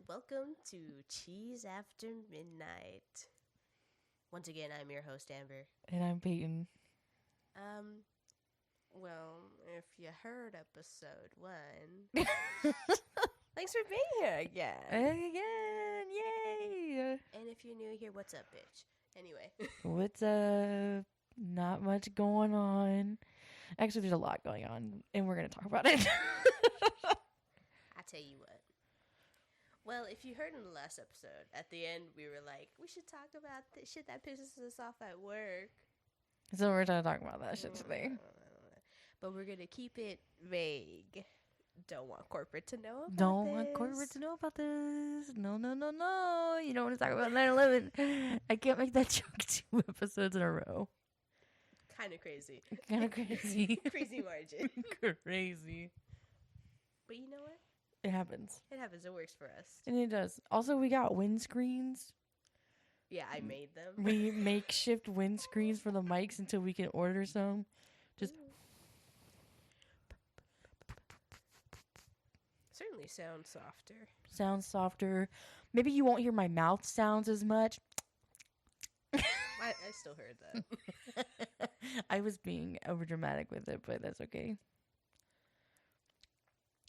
welcome to Cheese After Midnight. Once again, I'm your host, Amber. And I'm Peyton. Well, if you heard episode 1, thanks for being here again. Again, yay! And if you're new here, what's up, bitch? Anyway. What's up? Not much going on. Actually, there's a lot going on, and we're going to talk about it. I tell you what. Well, if you heard in the last episode, at the end, we were like, we should talk about the shit that pisses us off at work. So we're going to talk about that shit today. But we're going to keep it vague. Don't want corporate to know about Don't this. want corporate to know about this. No. You don't want to talk about 9/11. I can't make that joke 2 episodes in a row. Kind of crazy. Kind of crazy. Crazy margin. Crazy. But you know what? It happens. It happens. It works for us. And it does. Also, we got windscreens. Yeah, I made them. We makeshift windscreens for the mics until we can order some. Just certainly sound softer. sounds softer. Maybe you won't hear my mouth sounds as much. I still heard that. I was being over dramatic with it, but that's okay.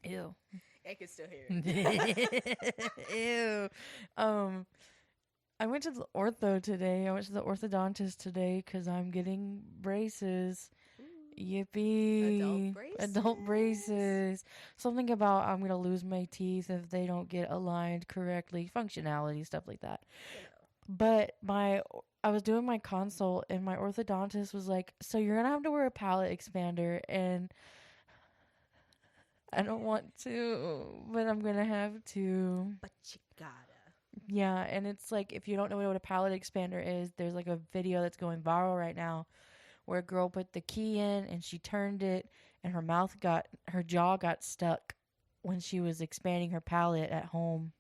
Ew. I can still hear it. Ew. I went to the ortho today. I went to the orthodontist today because I'm getting braces. Yippee. Adult braces. Something about I'm going to lose my teeth if they don't get aligned correctly. Functionality, stuff like that. But I was doing my consult and my orthodontist was like, so you're going to have to wear a palate expander. And I don't want to, but I'm going to have to. But you gotta. Yeah, and it's like, if you don't know what a palate expander is, there's like a video that's going viral right now where a girl put the key in and she turned it and her jaw got stuck when she was expanding her palate at home.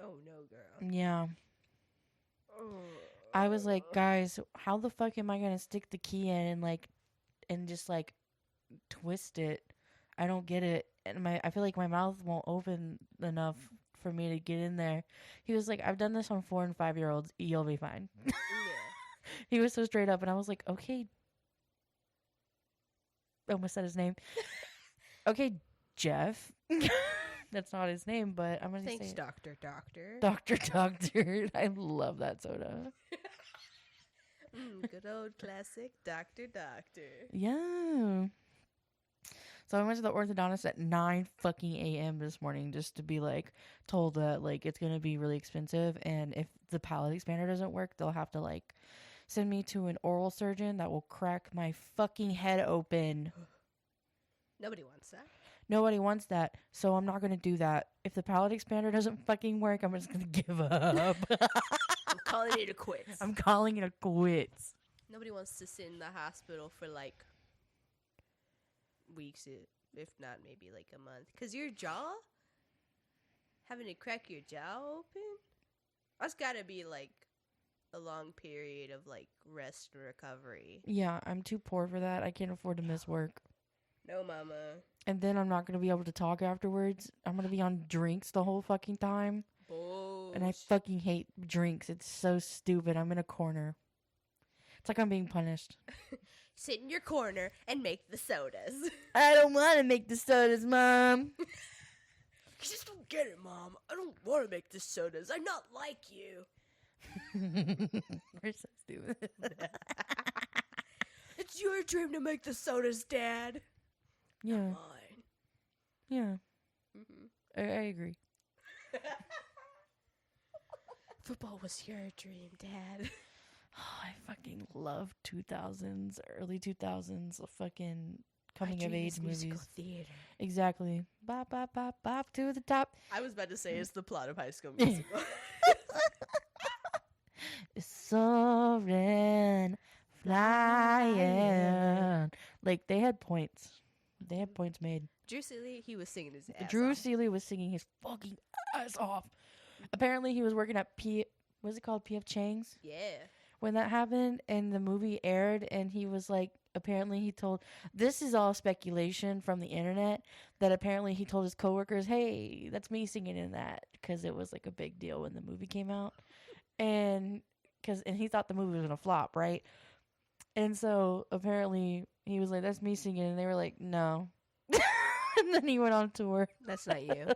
Oh no, girl. Yeah. I was like, guys, how the fuck am I going to stick the key in and just twist it? I don't get it. And I feel like my mouth won't open enough for me to get in there. He was like, I've done this on 4 and 5-year-olds. You'll be fine. Yeah. He was so straight up, and I was like, okay. I almost said his name. Okay, Jeff. That's not his name, but I'm going to say Thanks, it. Doctor. Doctor. I love that soda. Good old classic Doctor. Yeah. So I went to the orthodontist at 9 fucking a.m. this morning just to be told that it's going to be really expensive. And if the palate expander doesn't work, they'll have to send me to an oral surgeon that will crack my fucking head open. Nobody wants that. Nobody wants that. So I'm not going to do that. If the palate expander doesn't fucking work, I'm just going to give up. I'm calling it a quits. I'm calling it a quits. Nobody wants to sit in the hospital for weeks, if not maybe a month. Because your jaw, having to crack your jaw open, that's got to be a long period of rest and recovery. Yeah, I'm too poor for that. I can't afford to miss work. No, mama. And then I'm not going to be able to talk afterwards. I'm going to be on drinks the whole fucking time. Bullshit. And I fucking hate drinks. It's so stupid. I'm in a corner. It's like I'm being punished. Sit in your corner and make the sodas. I don't want to make the sodas, Mom. I just don't get it, Mom. I don't want to make the sodas. I'm not like you. We're so stupid. It's your dream to make the sodas, Dad. Yeah. Not mine. Yeah. Mm-hmm. I agree. Football was your dream, Dad. Oh, I fucking love 2000s, early 2000s, fucking coming of age movies. Theater. Exactly. Bop, bop, bop, bop to the top. I was about to say it's the plot of High School Musical. It's soaring, flying. They had points. They had points made. Drew Seeley, he was singing his ass Drew off. Seeley was singing his fucking ass off. Apparently, he was working at what's it called? P.F. Chang's? Yeah. when that happened and the movie aired, and he was like, apparently he told, this is all speculation from the internet, that apparently he told his coworkers, hey, that's me singing in that, because it was like a big deal when the movie came out. And he thought the movie was gonna flop, right? And so apparently he was like, that's me singing, and they were like, no. And then he went on tour. That's not you.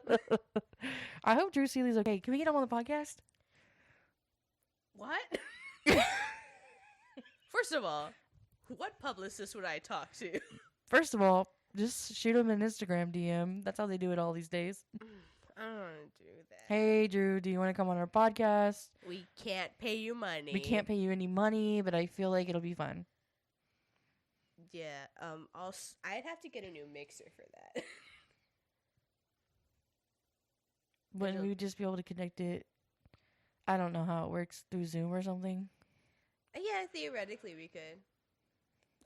I hope Drew Seeley's okay. Can we get him on the podcast? What? First of all, what publicist would I talk to? First of all, just shoot him an Instagram DM. That's how they do it all these days. I don't want to do that. Hey, Drew, do you want to come on our podcast? We can't pay you money. We can't pay you any money, but I feel like it'll be fun. Yeah, I'd have to get a new mixer for that. Wouldn't we just be able to connect it? I don't know how it works, through Zoom or something. Yeah, theoretically we could.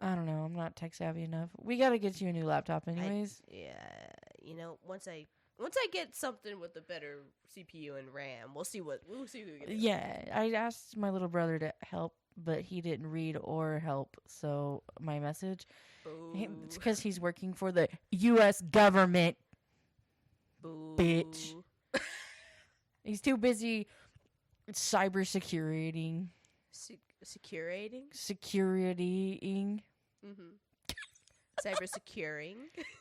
I don't know. I'm not tech savvy enough. We got to get you a new laptop anyways. Once I get something with a better CPU and RAM, we'll see what we can do. Yeah, I asked my little brother to help, but he didn't read or help. So my message, it's because he's working for the U.S. government. Boo. Bitch. He's too busy cybersecurity. Securating? Securitying. Mm-hmm. Cybersecuring.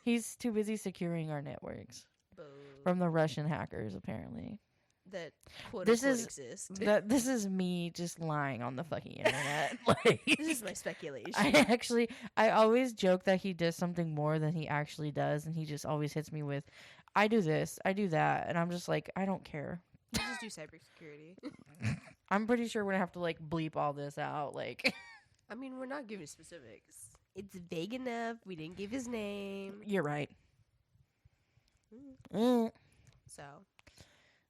He's too busy securing our networks. Boo. From the Russian hackers, apparently. That quote-unquote exist. This is me just lying on the fucking internet. Like, this is my speculation. I always joke that he does something more than he actually does, and he just always hits me with, I do this, I do that, and I'm just like, I don't care. You just do cybersecurity. I'm pretty sure we're gonna have to like bleep all this out. Like, I mean, we're not giving specifics. It's vague enough. We didn't give his name. You're right. So.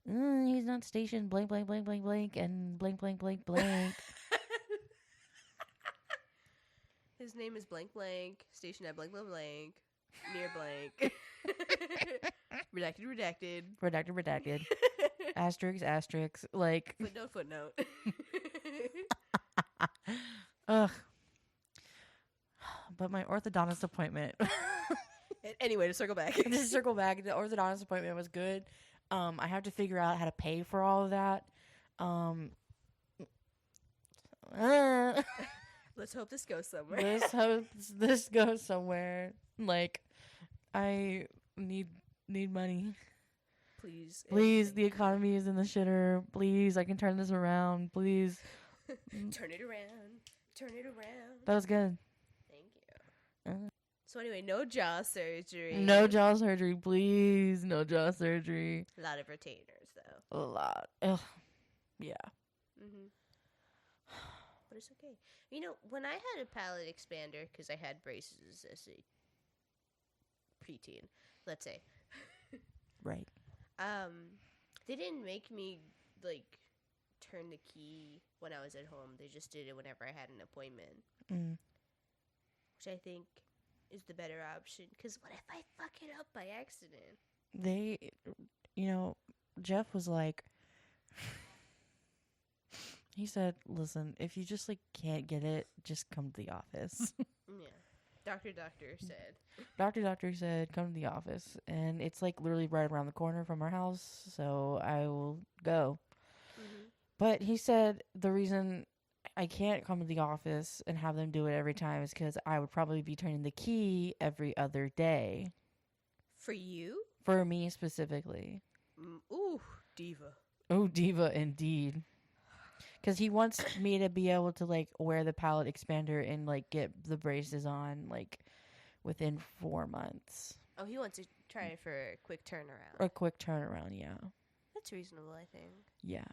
He's not stationed blank, blank, blank, blank, blank, and blank, blank, blank, blank. His name is blank, blank, stationed at blank, blank, blank, near blank. Redacted, redacted. Redacted, redacted. Asterisk, asterisk. Like. Footnote, footnote. Ugh. But my orthodontist appointment. Anyway, to circle back. The orthodontist appointment was good. I have to figure out how to pay for all of that. Let's hope this goes somewhere. Let's hope this goes somewhere. Like, I need money. Please, the economy is in the shitter. Please, I can turn this around. Please. Turn it around. That was good. Thank you. So anyway, no jaw surgery. No jaw surgery, please. No jaw surgery. A lot of retainers, though. A lot. Ugh. Yeah. Mm-hmm. But it's okay. You know, when I had a palate expander, because I had braces as a preteen, let's say. Right. They didn't make me, like, turn the key when I was at home. They just did it whenever I had an appointment. Which I think is the better option. Because what if I fuck it up by accident? Jeff was like, he said, listen, if you just, like, can't get it, just come to the office. Yeah. Doctor said. Doctor said, come to the office. And it's, like, literally right around the corner from our house, so I will go. Mm-hmm. But he said the reason I can't come to the office and have them do it every time is because I would probably be turning the key every other day. For you? For me specifically. Ooh, diva. Oh, diva indeed. Because he wants me to be able to, like, wear the palate expander and, like, get the braces on, like, within 4 months. Oh, he wants to try it for a quick turnaround. A quick turnaround, yeah. That's reasonable, I think. Yeah.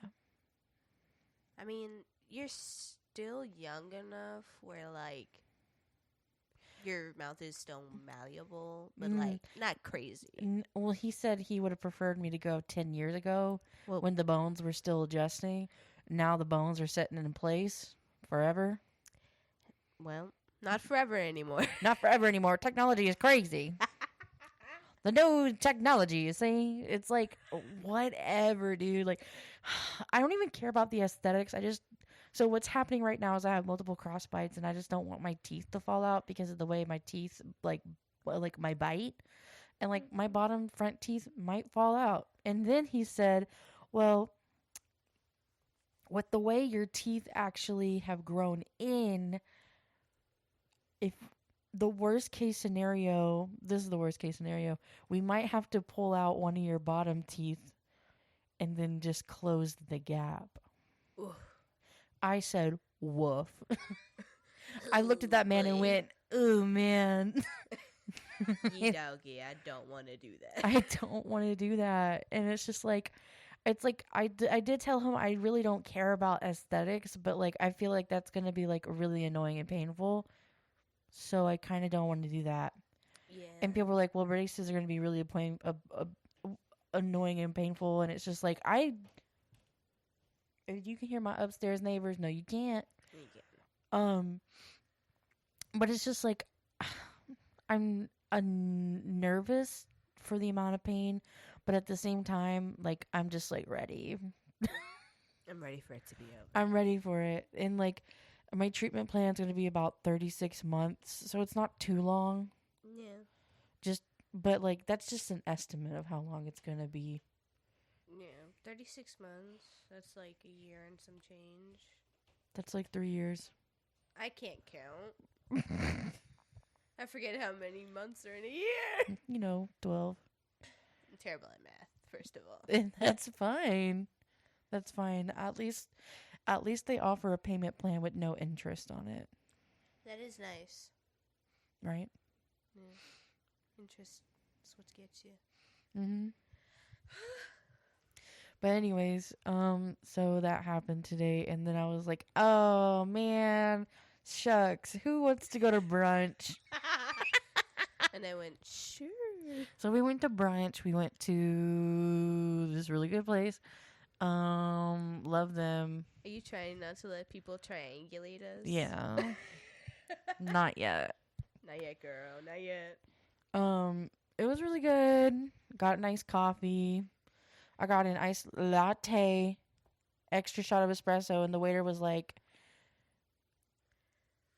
I mean, you're still young enough where, like, your mouth is still malleable, but, like, not crazy. Well, he said he would have preferred me to go 10 years ago when the bones were still adjusting. Now the bones are setting in place forever. Well, not forever anymore. Not forever anymore. Technology is crazy. The new technology, you see? It's like, whatever, dude. Like, I don't even care about the aesthetics. I just So what's happening right now is I have multiple cross bites, and I just don't want my teeth to fall out because of the way my teeth like my bite, and like my bottom front teeth might fall out. And then he said, well, with the way your teeth actually have grown in, if the worst case scenario, this is the worst case scenario, we might have to pull out one of your bottom teeth and then just close the gap. Oof. I said, woof. I looked at that man and went, ooh, man. Ye doggy, I don't want to do that. I don't want to do that. And it's just like, it's like, I did tell him I really don't care about aesthetics, but like, I feel like that's going to be like really annoying and painful. So I kind of don't want to do that. Yeah. And people were like, well, braces are going to be really annoying and painful. And it's just like, you can hear my upstairs neighbors. No, you can't. But it's just like, I'm nervous for the amount of pain, but at the same time, like, I'm just like ready. I'm ready for it to be over. I'm ready for it. And like, my treatment plan is going to be about 36 months, so it's not too long. Yeah. But like, that's just an estimate of how long it's going to be. Yeah, 36 months. That's like a year and some change. That's like 3 years. I can't count. I forget how many months are in a year. 12. I'm terrible at math, first of all. And that's fine. That's fine. At least they offer a payment plan with no interest on it. That is nice. Right? Yeah. Interest is what gets you. Mm-hmm. But anyways, so that happened today, and then I was like, oh man, shucks, who wants to go to brunch? And I went, sure. So we went to brunch. We went to this really good place. Love them. Are you trying not to let people triangulate us? Yeah. Not yet. Not yet, girl. Not yet. It was really good. Got nice coffee. I got an iced latte, extra shot of espresso, and the waiter was like,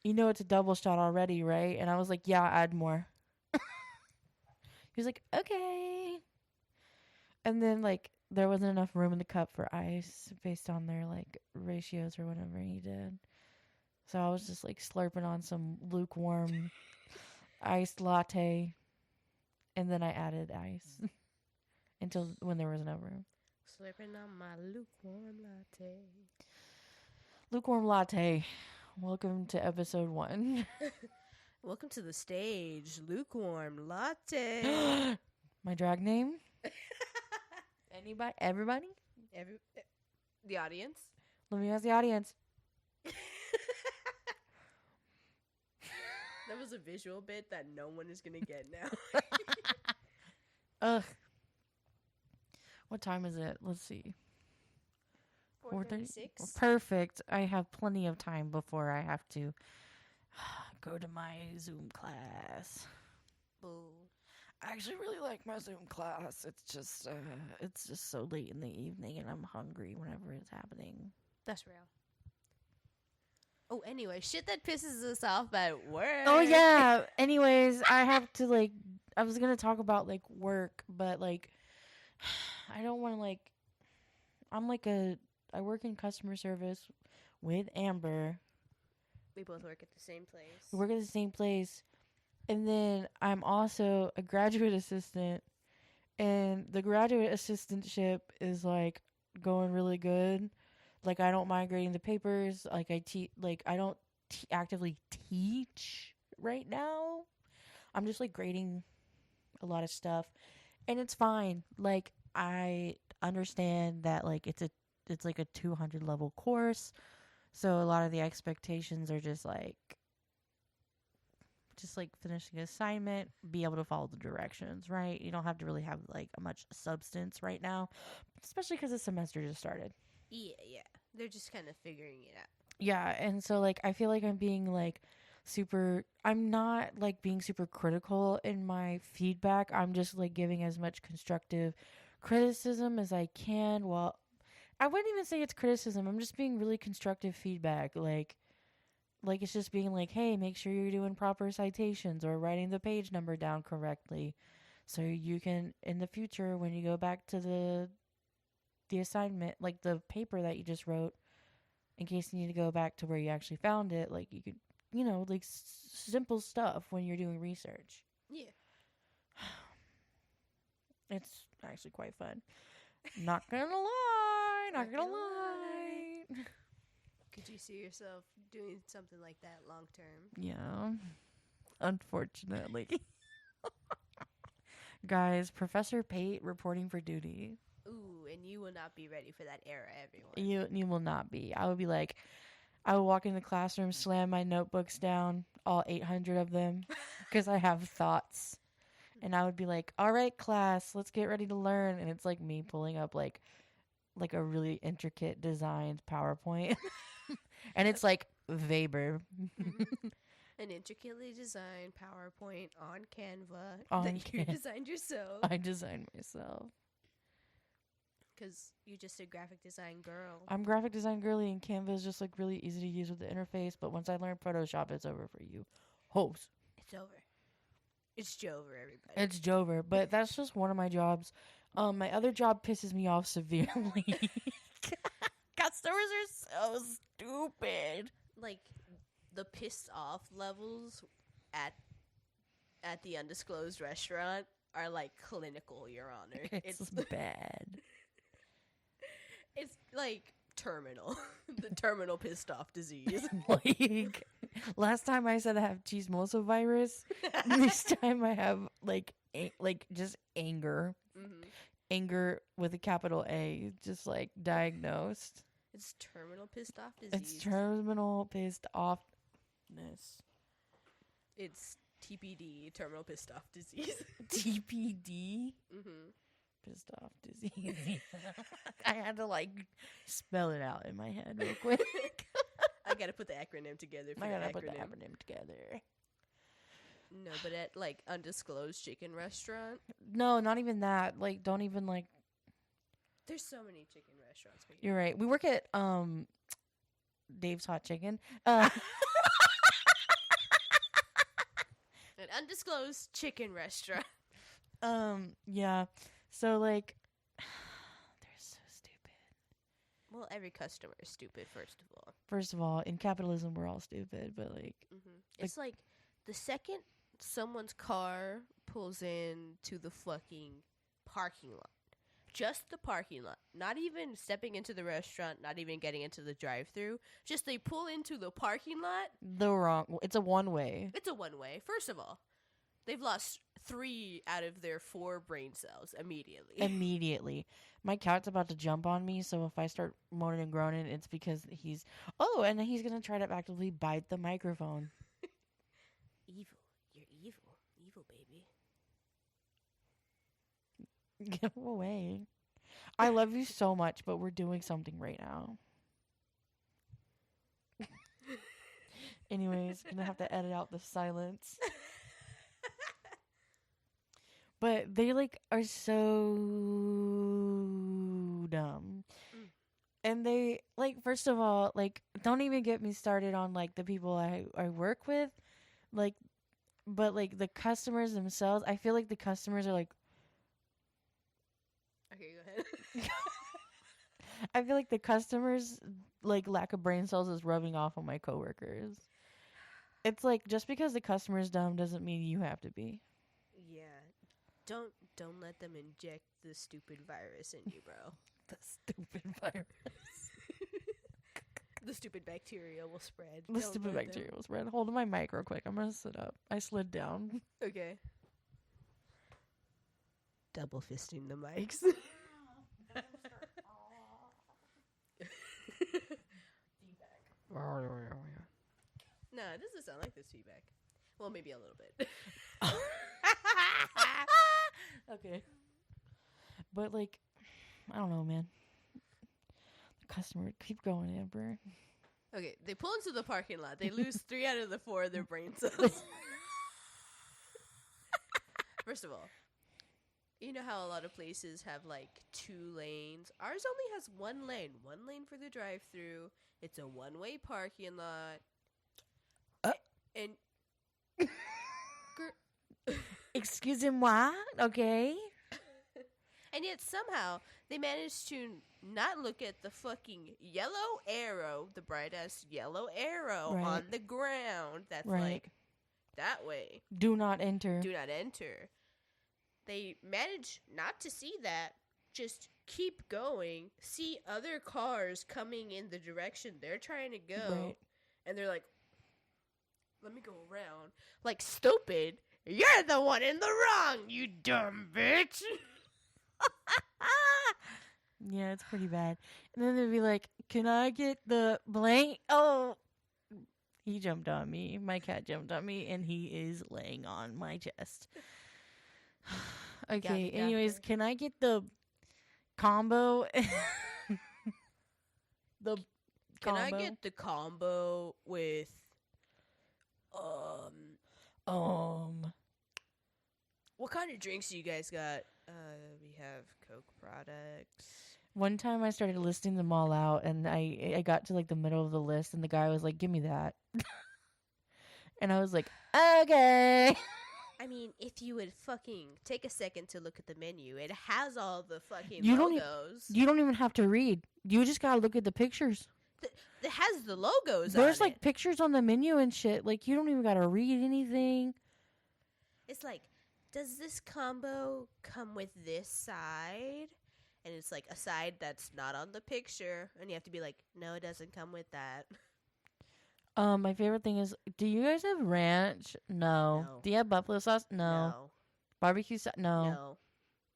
it's a double shot already, right? And I was like, yeah, add more. He was like, okay. And then, like, there wasn't enough room in the cup for ice based on their, like, ratios or whatever he did. So I was just, like, slurping on some lukewarm iced latte. And then I added ice until when there was enough room. Slurping on my lukewarm latte. Lukewarm latte. Welcome to episode 1. Welcome to the stage, lukewarm latte. My drag name? Anybody? Everybody? The audience. Let me ask the audience. That was a visual bit that no one is going to get now. Ugh. What time is it? Let's see. 4:36. Perfect. I have plenty of time before I have to go to my Zoom class. Boo. I actually really like my Zoom class. It's just so late in the evening and I'm hungry whenever it's happening. That's real. Oh, anyway, shit that pisses us off at work. Oh, yeah. Anyways, I was going to talk about, like, work, but, like, I don't want to, like, I work in customer service with Amber. We both work at the same place. We work at the same place. And then I'm also a graduate assistant. And the graduate assistantship is, like, going really good. Like, I don't mind grading the papers. Like, I don't actively teach right now. I'm just, like, grading a lot of stuff. And it's fine. Like, I understand that, like, it's like a 200 level course. So a lot of the expectations are just like finishing an assignment, be able to follow the directions, right? You don't have to really have, like, much substance right now, especially because the semester just started. Yeah. They're just kind of figuring it out. Yeah, and so, like, I feel like I'm being, like, I'm not, like, being super critical in my feedback. I'm just, like, giving as much constructive criticism as I can while I wouldn't even say it's criticism. I'm just being really constructive feedback. Like it's just being like, hey, make sure you're doing proper citations or writing the page number down correctly, so you can in the future when you go back to the assignment, like the paper that you just wrote, in case you need to go back to where you actually found it, like you could, like simple stuff when you're doing research. Yeah. It's actually quite fun. Not gonna lie. Not gonna lie. Could you see yourself doing something like that long term? Yeah. Unfortunately. Guys, Professor Pate reporting for duty. Ooh, and you will not be ready for that era, everyone. You will not be. I would be like, I would walk in the classroom, slam my notebooks down, all 800 of them, because I have thoughts. And I would be like, all right, class, let's get ready to learn. And it's like me pulling up like a really intricate designed PowerPoint. And it's like Weber. An intricately designed PowerPoint on Canva On that you designed yourself. I designed myself. Because you're just a graphic design girl. I'm graphic design girly, and Canva is just like really easy to use with the interface. But once I learn Photoshop, it's over for you. Hoes. It's over. It's Jover, everybody. It's Jover, but that's just one of my jobs. My other job pisses me off severely. Customers are so stupid. Like, the pissed off levels at the undisclosed restaurant are like clinical, Your Honor. It's bad. It's like terminal. The terminal pissed off disease. Like, last time I said I have chismoso virus. This time I have like just anger. Mm-hmm. Anger with a capital A, just like diagnosed. It's terminal pissed off disease. It's terminal pissed offness. It's TPD, terminal pissed off disease. TPD? Mm-hmm. Pissed off disease. I had to like spell it out in my head real quick. I gotta put the acronym together. I gotta put the acronym together. No, but at like undisclosed chicken restaurant. No, not even that. Like, don't even like. There's so many chicken restaurants. You're right. We work at Dave's Hot Chicken. An undisclosed chicken restaurant. Yeah. So like, they're so stupid. Well, every customer is stupid. First of all, in capitalism, we're all stupid. But like, it's like the second someone's car pulls in to the fucking parking lot. Just the parking lot. Not even stepping into the restaurant, not even getting into the drive-thru. Just they pull into the parking lot. It's a one-way. It's a one-way. First of all, they've lost 3 out of their 4 brain cells immediately. My cat's about to jump on me, so if I start moaning and groaning, it's because he's going to try to actively bite the microphone. Evil. You're evil. Evil, baby. Get away. I love you so much, but we're doing something right now. Anyways, gonna have to edit out the silence. But they like are so dumb. And they like, first of all, like, don't even get me started on like the people I work with. Like, but like the customers themselves, I feel like the customers are like, okay, go ahead. I feel like the customers like lack of brain cells is rubbing off on my coworkers. It's like, just because the customer's dumb doesn't mean you have to be. Yeah. Don't let them inject the stupid virus in you, bro. The stupid virus. The stupid bacteria will spread. The stupid bacteria will spread. Hold my mic real quick. I'm gonna sit up. I slid down. Okay. Double fisting the mics. No, it doesn't sound like this feedback. Well, maybe a little bit. Okay. But like, I don't know, man. The customer, keep going, Amber. Okay, they pull into the parking lot. They lose 3 out of the 4 of their brain cells. First of all, You know how a lot of places have like 2 lanes? Ours only has 1 lane. 1 lane for the drive-through. It's a one-way parking lot. Uh. And Excusez-moi, okay? and yet somehow they managed to not look at the fucking yellow arrow, the bright ass yellow arrow Right. on the ground that's Right. like that way. Do not enter. Do not enter. They manage not to see that. Just keep going. See other cars coming in the direction they're trying to go. Right. And they're like, let me go around. Like, stupid. You're the one in the wrong, you dumb bitch. Yeah, it's pretty bad. And then they'd be like, can I get the blank? Oh, he jumped on me. My cat jumped on me, and he is laying on my chest. Okay, Got anyways, her. can I get the combo? The Can combo? I get the combo with, what kind of drinks do you guys got? We have Coke products. One time I started listing them all out, and I got to like the middle of the list, and the guy was like, "Give me that," and I was like, "Okay." I mean, if you would fucking take a second to look at the menu, it has all the fucking You don't logos. You don't even have to read. You just gotta look at the pictures. It has the logos There's on like it. pictures on the menu and shit. Like you don't even gotta read anything. It's like, does this combo come with this side? And it's like a side that's not on the picture, and you have to be like, no, it doesn't come with that. My favorite thing is, do you guys have ranch? No. No. Do you have buffalo sauce? No. Barbecue sauce? No. No.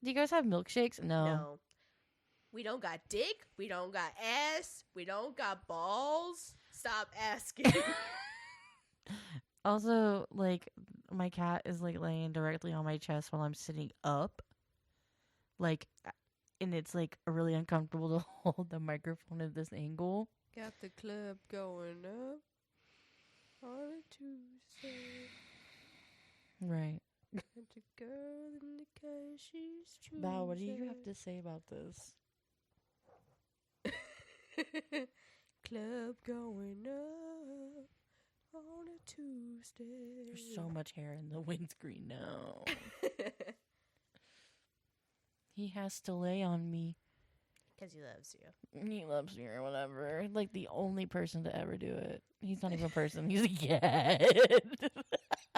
Do you guys have milkshakes? No. No. We don't got dick. We don't got ass. We don't got balls. Stop asking. Also, like, my cat is like laying directly on my chest while I'm sitting up. Like, and it's like really uncomfortable to hold the microphone at this angle. Got the club going up on a Tuesday. Right. And the girl in the car, she's true. Val, what do you have to say about this? Club going up on a Tuesday. There's so much hair in the windscreen now. He has to lay on me. Because he loves you. He loves me or whatever. Like the only person to ever do it. He's not even a person. He's a cat.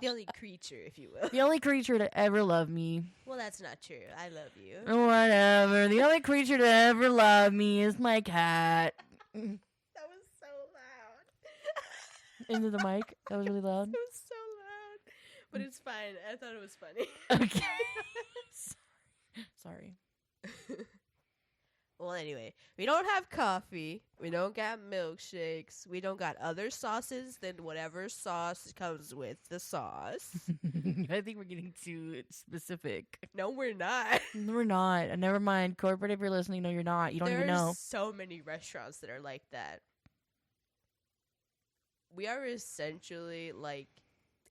The only creature, if you will. The only creature to ever love me. Well, that's not true. I love you. Whatever. The only creature to ever love me is my cat. That was so loud. Into the mic. That was really loud. It was so loud. But it's fine. I thought it was funny. Okay. Sorry. Well, anyway, we don't have coffee. We don't got milkshakes. We don't got other sauces than whatever sauce comes with the sauce. I think we're getting too specific. No, we're not. We're not. Never mind. Corporate, if you're listening, no, you're not. You don't even know. There's so many restaurants that are like that. We are essentially like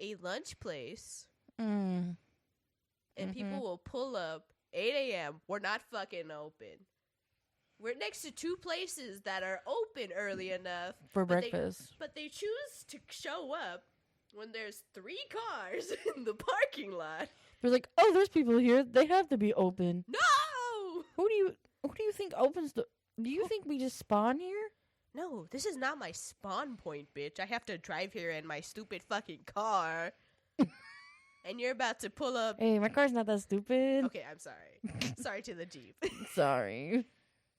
a lunch place, and people will pull up 8 a.m. We're not fucking open. We're next to 2 places that are open early enough For but breakfast. but they choose to show up when there's 3 cars in the parking lot. They're like, oh, there's people here. They have to be open. No! Who do you think opens the? Do you think we just spawn here? No, this is not my spawn point, bitch. I have to drive here in my stupid fucking car. And you're about to pull up. Hey, my car's not that stupid. Okay, I'm sorry. Sorry to the Jeep. Sorry.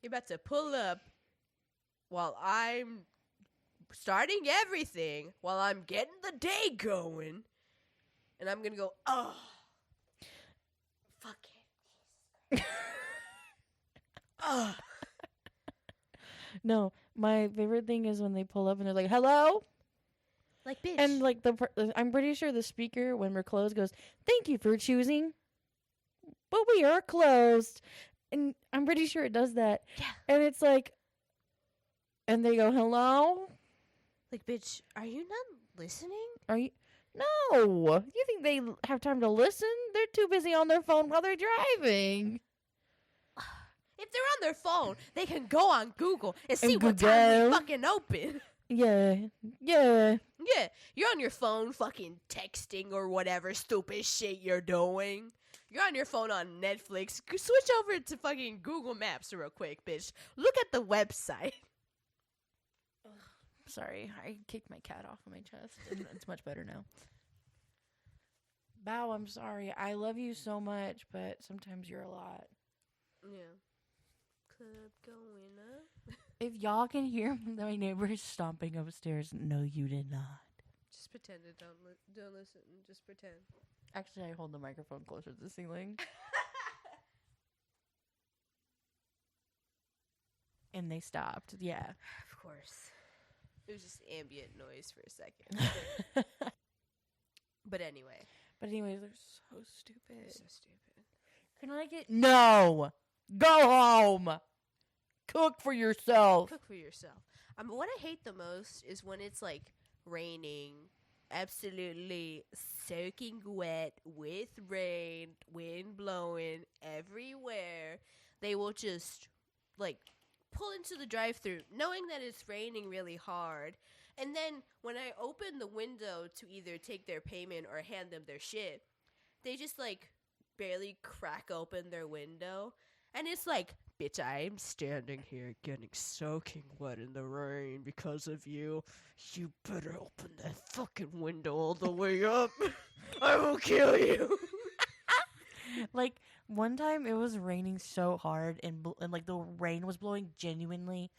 You're about to pull up while I'm starting everything, while I'm getting the day going. And I'm gonna go, oh, fuck it. Oh. No, my favorite thing is when they pull up and they're like, hello? Like, bitch. And like I'm pretty sure the speaker, when we're closed, goes, thank you for choosing, but we are closed. And I'm pretty sure it does that. Yeah. And it's like, and they go, hello? Like, bitch, are you not listening? Are you No. You think they have time to listen? They're too busy on their phone while they're driving. If they're on their phone, they can go on Google and see And what time we Google. fucking open. Yeah. Yeah, you're on your phone fucking texting or whatever stupid shit you're doing. You're on your phone on Netflix. Switch over to fucking Google Maps real quick, bitch. Look at the website. Sorry, I kicked my cat off of my chest, and it's much better now. Bow, I'm sorry. I love you so much, but sometimes you're a lot. Yeah. Club going up. If y'all can hear my neighbors stomping upstairs, no, you did not. Just pretend it. Don't listen. Just pretend. Actually, I hold the microphone closer to the ceiling. And they stopped. Yeah. Of course. It was just ambient noise for a second. But anyway. Anyways, they're so stupid. So stupid. Can I get... No! Go home! Cook for yourself. Cook for yourself. What I hate the most is when it's like raining, absolutely soaking wet with rain, wind blowing everywhere. They will just like pull into the drive-thru knowing that it's raining really hard. And then when I open the window to either take their payment or hand them their shit, they just like barely crack open their window. And it's like, bitch, I'm standing here getting soaking wet in the rain because of you. You better open that fucking window all the way up. I will kill you. Like, one time it was raining so hard and like the rain was blowing genuinely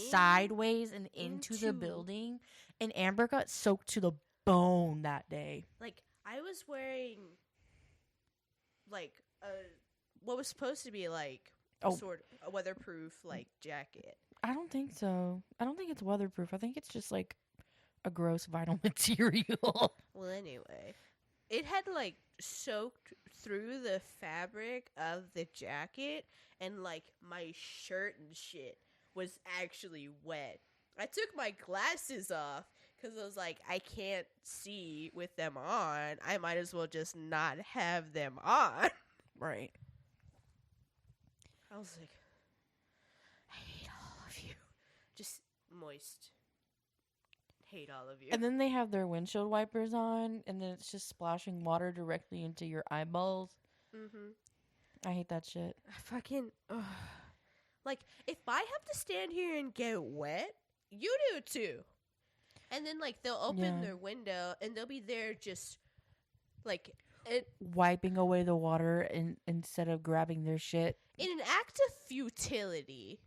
sideways and into the building. And Amber got soaked to the bone that day. Like, I was wearing like what was supposed to be like sort of a weatherproof like jacket. I don't think so. I don't think it's weatherproof. I think it's just like a gross vinyl material. Well, anyway, it had like soaked through the fabric of the jacket, and like my shirt and shit was actually wet. I took my glasses off because I was like, I can't see with them on. I might as well just not have them on. Right. I was like, I hate all of you. Just moist. Hate all of you. And then they have their windshield wipers on, and then it's just splashing water directly into your eyeballs. I hate that shit. I fucking... Like, if I have to stand here and get wet, you do too. And then, like, they'll open their window, and they'll be there just, like... wiping away the water instead of grabbing their shit. In an act of futility,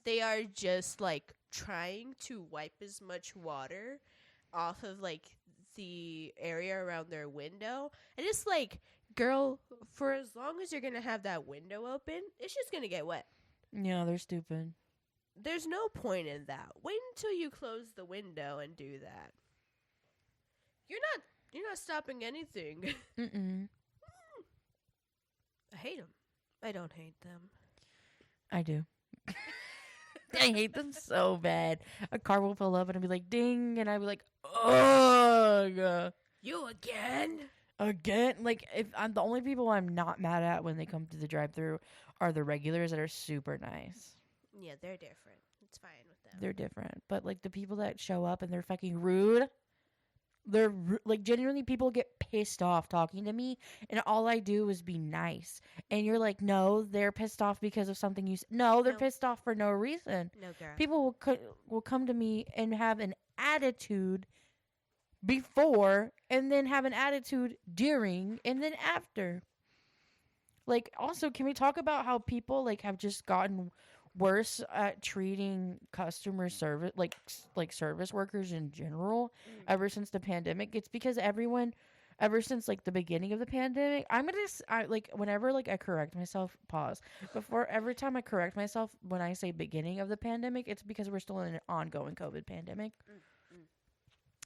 they are just, like, trying to wipe as much water off of, like, the area around their window. And it's like, girl, for as long as you're going to have that window open, it's just going to get wet. Yeah, they're stupid. There's no point in that. Wait until you close the window and do that. You're not stopping anything. Mm-mm. I hate them. I don't hate them. I do. I hate them so bad. A car will pull up and I'll be like, ding, and I'll be like, ugh. You again? Again? Like, if I'm the only people I'm not mad at when they come to the drive-thru are the regulars that are super nice. Yeah, they're different. It's fine with them. They're different. But, like, the people that show up and they're fucking rude, like, genuinely people get pissed off talking to me, and all I do is be nice. And you're like, no, they're pissed off because of something you said. No, they're pissed off for no reason. No, girl. People will come to me and have an attitude before, and then have an attitude during, and then after. Like, also, can we talk about how people, like, have just gotten worse at treating customer service, like service workers in general, ever since the pandemic? It's because everyone, ever since, like, the beginning of the pandemic, whenever, like, I correct myself, pause. Every time I correct myself when I say beginning of the pandemic, it's because we're still in an ongoing COVID pandemic.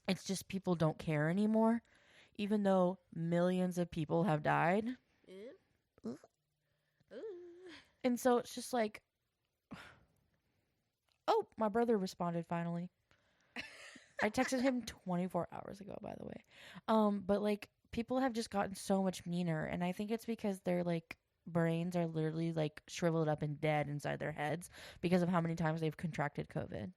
It's just people don't care anymore, even though millions of people have died. And so it's just like, oh, my brother responded finally. I texted him 24 hours ago, by the way. But like people have just gotten so much meaner, and I think it's because their like brains are literally like shriveled up and dead inside their heads because of how many times they've contracted COVID.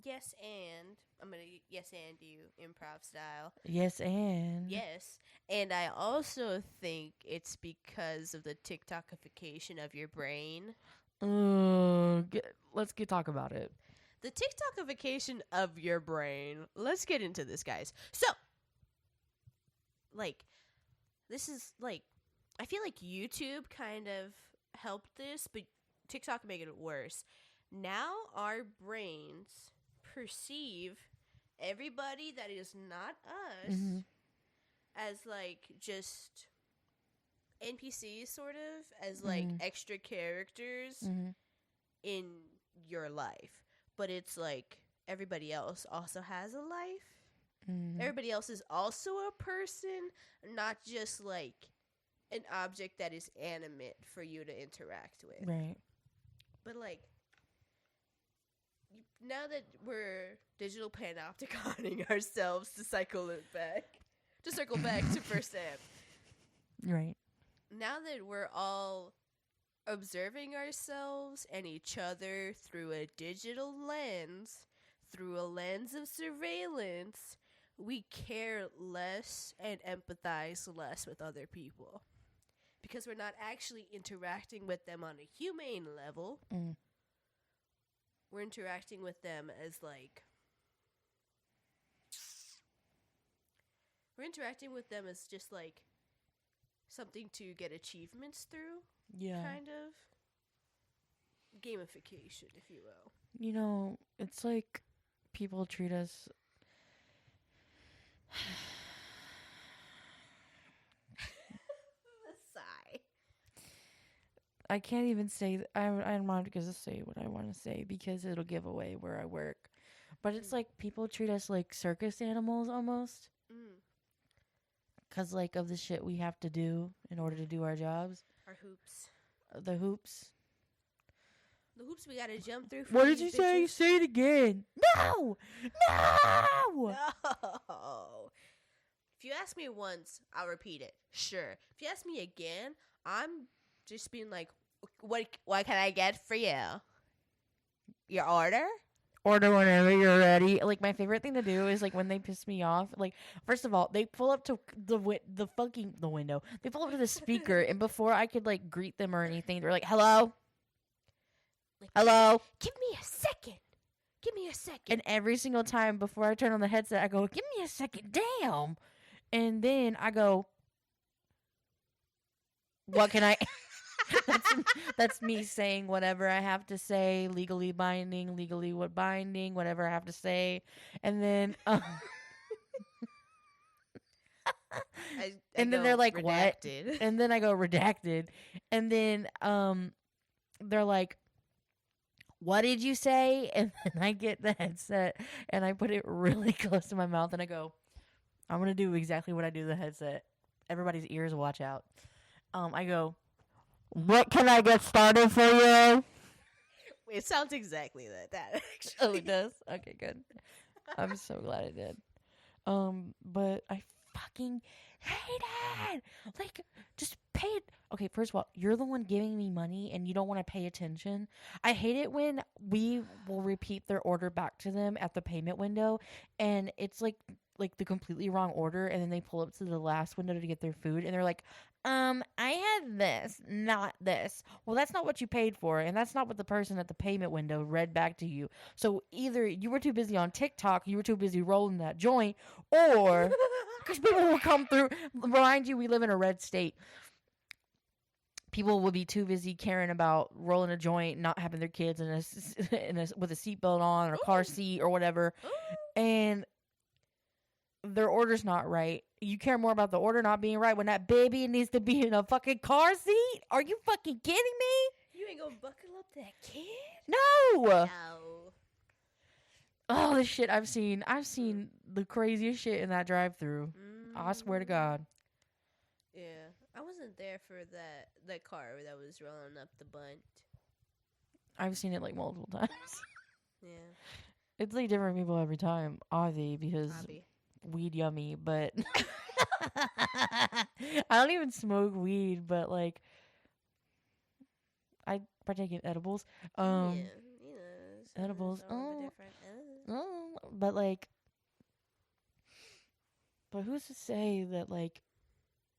Yes, and I'm gonna yes and you improv style. Yes, and Yes, and I also think it's because of the TikTokification of your brain. Let's talk about it. The TikTokification of your brain. Let's get into this, guys. So, like, this is like, I feel like YouTube kind of helped this, but TikTok made it worse. Now our brains perceive everybody that is not us as like just NPCs, sort of, as like extra characters in your life. But it's like everybody else also has a life. Everybody else is also a person, not just like an object that is animate for you to interact with. Right. But like, now that we're digital panopticoning ourselves to circle back to First Amp. Right. Now that we're all observing ourselves and each other through a digital lens, through a lens of surveillance, we care less and empathize less with other people. Because we're not actually interacting with them on a humane level. We're interacting with them as like... We're interacting with them as just like something to get achievements through. Yeah. Kind of. Gamification, if you will. You know, it's like people treat us... Sigh. I can't even say... I'm not going to say what I want to say because it'll give away where I work. But it's like people treat us like circus animals almost. Because, like, of the shit we have to do in order to do our jobs. Our hoops. The hoops. The hoops we gotta jump through. What did you say? Say it again. No! No! No! If you ask me once, I'll repeat it. Sure. If you ask me again, I'm just being like, what can I get for you? Your order? Order whenever you're ready. Like, my favorite thing to do is, like, when they piss me off, like, first of all, they pull up to the window. They pull up to the speaker, and before I could, like, greet them or anything, they're like, hello? Like, hello? Give me a second. Give me a second. And every single time before I turn on the headset, I go, give me a second. Damn. And then I go, what can I... that's me saying whatever I have to say, legally binding, whatever I have to say, and then and then they're like, redacted. What? And then I go redacted, and then they're like, what did you say? And then I get the headset and I put it really close to my mouth and I go, I'm gonna do exactly what I do to the headset. Everybody's ears watch out. I go, what can I get started for you? It sounds exactly like that, actually. Oh, it does? Okay, good. I'm so glad it did. But I fucking hate it. Like, just pay it. Okay, first of all, you're the one giving me money and you don't want to pay attention. I hate it when we will repeat their order back to them at the payment window and it's like the completely wrong order, and then they pull up to the last window to get their food and they're like, I had this, not this. Well, that's not what you paid for, and that's not what the person at the payment window read back to you. So either you were too busy on TikTok, you were too busy rolling that joint, or because people will come through. Remind you, we live in a red state. People will be too busy caring about rolling a joint, not having their kids with a seatbelt on or a car seat or whatever, and their order's not right. You care more about the order not being right when that baby needs to be in a fucking car seat? Are you fucking kidding me? You ain't gonna buckle up that kid? No. No. Oh, the shit I've seen. I've seen the craziest shit in that drive-thru. I swear to God. Yeah. I wasn't there for that car that was rolling up the bunt. I've seen it like multiple times. Yeah. It's like different people every time, Avi, because Hobby. weed yummy, but I don't even smoke weed, but like I partake in edibles. Yeah, you know, Edibles. it's a little bit different. But like, but who's to say that like,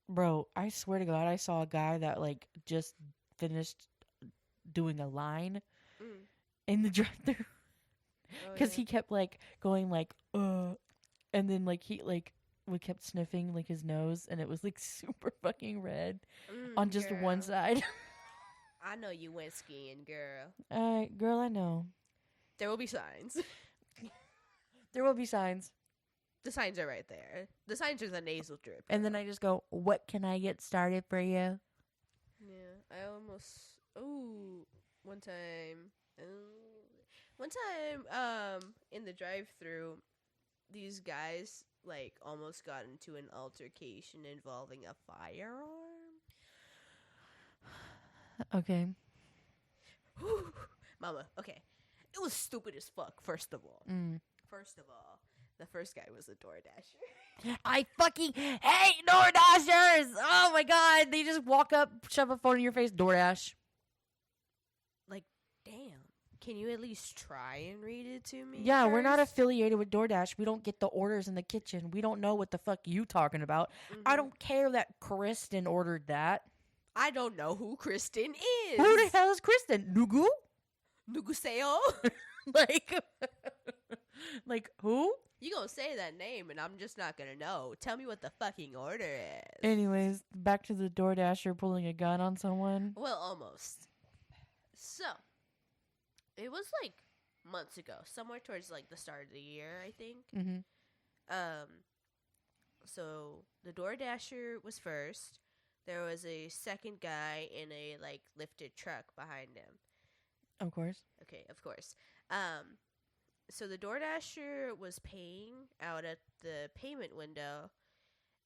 bro? I swear to God, I saw a guy that like just finished doing a line Mm. in the drive-thru Oh because yeah. he kept like going like, and then like he like we kept sniffing like his nose, and it was like super fucking red on just one Girl. side. I know you went skiing, girl. Girl, I know. There will be signs. There will be signs. The signs are right there. The signs are the nasal drip. And then I just go, what can I get started for you? Yeah, I almost. Ooh, one time. One time, in the drive-through, these guys like almost got into an altercation involving a firearm. Okay. Whew. Mama, okay. It was stupid as fuck, first of all. First of all, the first guy was a DoorDasher. I fucking hate DoorDashers! Oh my god, they just walk up, shove a phone in your face, DoorDash. Like, damn. Can you at least try and read it to me? Yeah, we're not first? affiliated with DoorDash. We don't get the orders in the kitchen. We don't know what the fuck you talking about. I don't care that Kristen ordered that. I don't know who Kristen is. Who the hell is Kristen? Nugu? Nuguseo? like, like who? You gonna say that name and I'm just not gonna know. Tell me what the fucking order is. Anyways, back to the DoorDasher pulling a gun on someone. Well, almost. So, it was like months ago, somewhere towards like the start of the year, I think. Mm-hmm. So the DoorDasher was first. There was a second guy in a like lifted truck behind him. Of course. Okay, of course. So the DoorDasher was paying out at the payment window,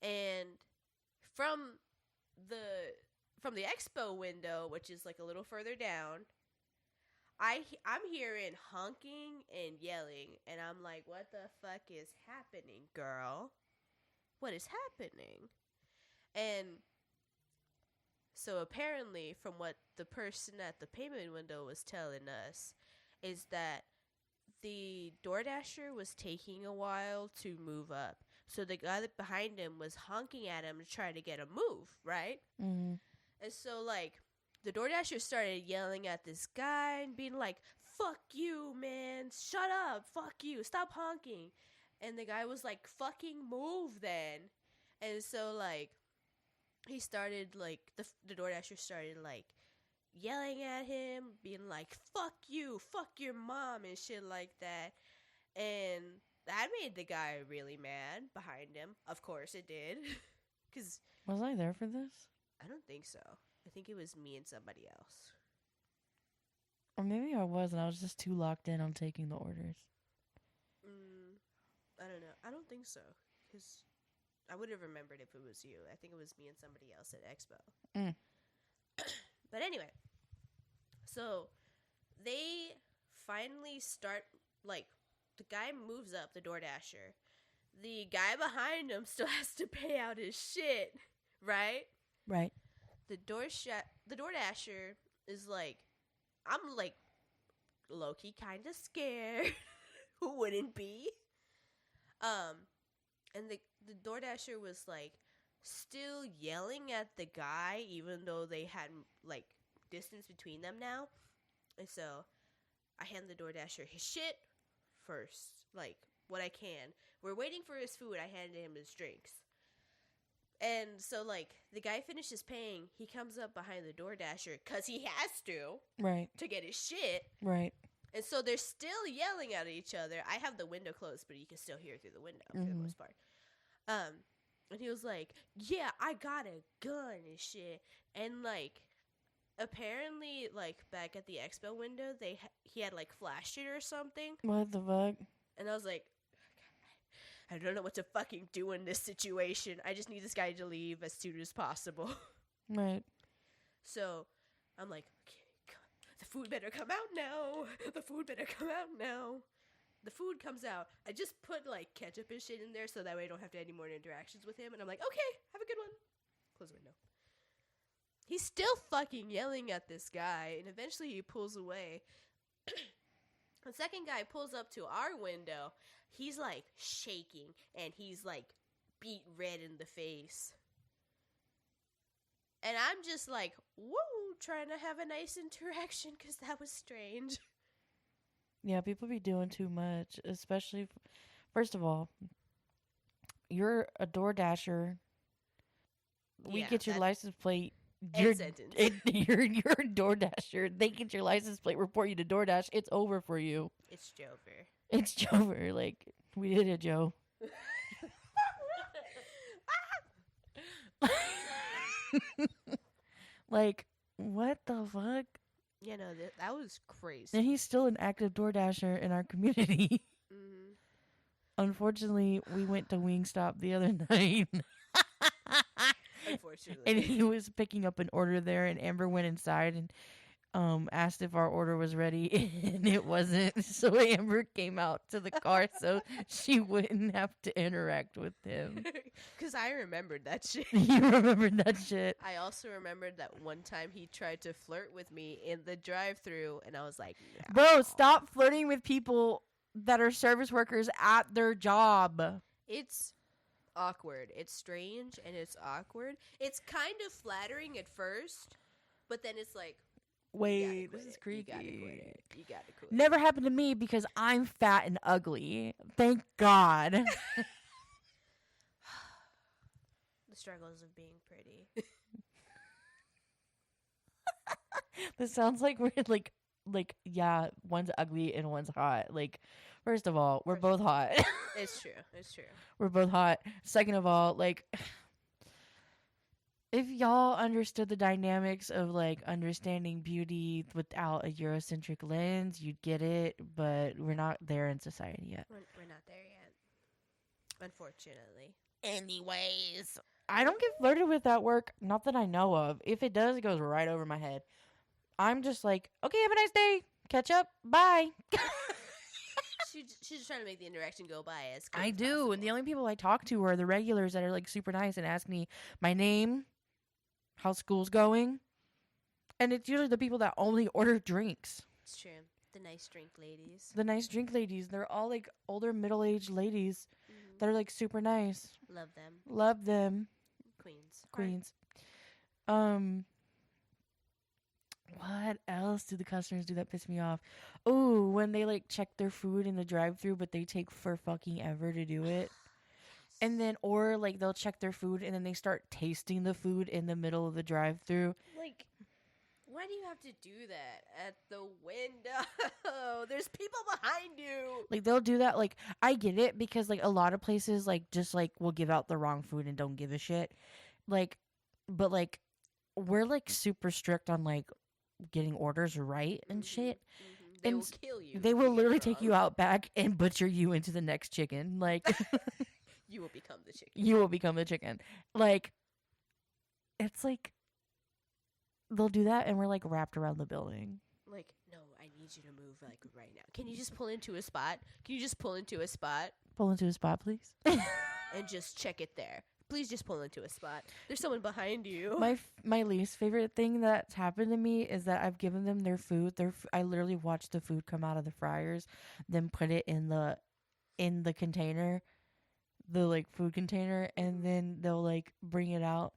and from the expo window, which is like a little further down, I'm hearing honking and yelling, and I'm like, what the fuck is happening, girl? What is happening? And so apparently, from what the person at the payment window was telling us, is that the DoorDasher was taking a while to move up. So the guy that behind him was honking at him to try to get a move, right? Mm-hmm. And so, like, the DoorDasher started yelling at this guy and being like, fuck you, man. Shut up. Fuck you. Stop honking. And the guy was like, fucking move then. And so, like, he started, like, the DoorDasher started, like, yelling at him, being like, fuck you, fuck your mom, and shit like that. And that made the guy really mad behind him. Of course it did. Because Was I there for this? I don't think so. I think it was me and somebody else. Or maybe I was, and I was just too locked in on taking the orders. I don't know. I don't think so. Because I would have remembered if it was you. I think it was me and somebody else at Expo. But anyway. So, they finally start, like, the guy moves up, the DoorDasher. The guy behind him still has to pay out his shit, right? Right. The DoorDasher is like, I'm like, low-key kind of scared. Who wouldn't be? And the DoorDasher was like, still yelling at the guy, even though they had, like, distance between them now. And so I hand the DoorDasher his shit first, like what I can. We're waiting for his food. I handed him his drinks. And so, like, the guy finishes paying. He comes up behind the DoorDasher because he has to. Right. To get his shit. Right. And so they're still yelling at each other. I have the window closed, but you can still hear through the window for the most part. And he was like, yeah, I got a gun and shit. And, like, apparently, like, back at the expo window, he had, like, flashed it or something. What the fuck? And I was like, I don't know what to fucking do in this situation. I just need this guy to leave as soon as possible. Right. So, I'm like, okay, the food better come out now. The food better come out now. The food comes out. I just put like ketchup and shit in there so that way I don't have to have any more interactions with him. And I'm like, okay, have a good one. Close the window. He's still fucking yelling at this guy, and eventually he pulls away. The second guy pulls up to our window. He's like shaking, and he's like beat red in the face. And I'm just like, woo, trying to have a nice interaction because that was strange. Yeah, people be doing too much, especially, first of all, you're a Door Dasher. We Yeah, get your that- license plate. End sentence. You're a Door Dasher. They get your license plate, report you to DoorDash. It's over for you. It's Jover. It's over. Like, we did it, Joe. Like, what the fuck? Yeah, no, that was crazy. And he's still an active Door Dasher in our community. Mm-hmm. Unfortunately, we went to Wingstop the other night. Unfortunately. And he was picking up an order there, and Amber went inside and asked if our order was ready, and it wasn't. So Amber came out to the car so she wouldn't have to interact with him. Because I remembered that shit. You remembered that shit. I also remembered that one time he tried to flirt with me in the drive-thru, and I was like, no. Bro, stop flirting with people that are service workers at their job. It's awkward. It's strange, and it's awkward. It's kind of flattering at first, but then it's like, Wait, this is You gotta creepy. quit it. You gotta quit it. Never happened to me because I'm fat and ugly. Thank God. The struggles of being pretty. This sounds like we're like yeah, one's ugly and one's hot. Like, first of all, we're both hot. It's true. It's true. We're both hot. Second of all, like, if y'all understood the dynamics of like understanding beauty without a Eurocentric lens, you'd get it. But we're not there in society yet. We're not there yet. Unfortunately. Anyways, I don't get flirted with at work. Not that I know of. If it does, it goes right over my head. I'm just like, okay, have a nice day. Catch up. Bye. She's just trying to make the interaction go by as quick I as do. possible. And the only people I talk to are the regulars that are like super nice and ask me my name, how school's going. And it's usually the people that only order drinks. It's true. The nice drink ladies. The nice drink ladies. They're all like older middle-aged ladies Mhm. that are like super nice. Love them. Love them. Queens. What else do the customers do that piss me off? Oh, when they like check their food in the drive-thru, but they take for fucking ever to do it. And then, or like they'll check their food and then they start tasting the food in the middle of the drive-thru. Like, why do you have to do that at the window? There's people behind you. Like they'll do that. Like, I get it because like a lot of places like just like will give out the wrong food and don't give a shit. Like, but like we're like super strict on like getting orders right and shit. Mhm. They And will kill you. They if will you get literally it take wrong. you out back and butcher you into the next chicken. Like, You will become the chicken. you will become the chicken. Like, it's like they'll do that and we're like wrapped around the building. Like, no, I need you to move like right now. Can you just pull into a spot? Can you just pull into a spot Pull into a spot, please. and just check it there? Please just pull into a spot. There's someone behind you. My least favorite thing that's happened to me is that I've given them their food. I literally watched the food come out of the fryers, then put it in the container, the like food container, and then they'll like bring it out,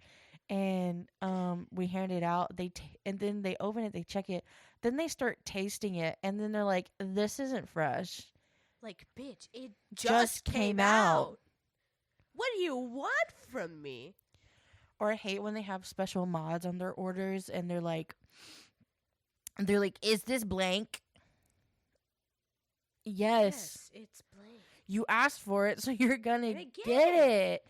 and we hand it out. And then they open it, they check it, then they start tasting it, and then they're like, "This isn't fresh." Like, bitch, it Just came out. What do you want from me? Or I hate when they have special mods on their orders and they're like, "Is this blank?" Yes. It's blank. You asked for it, so you're gonna Gonna get, get it.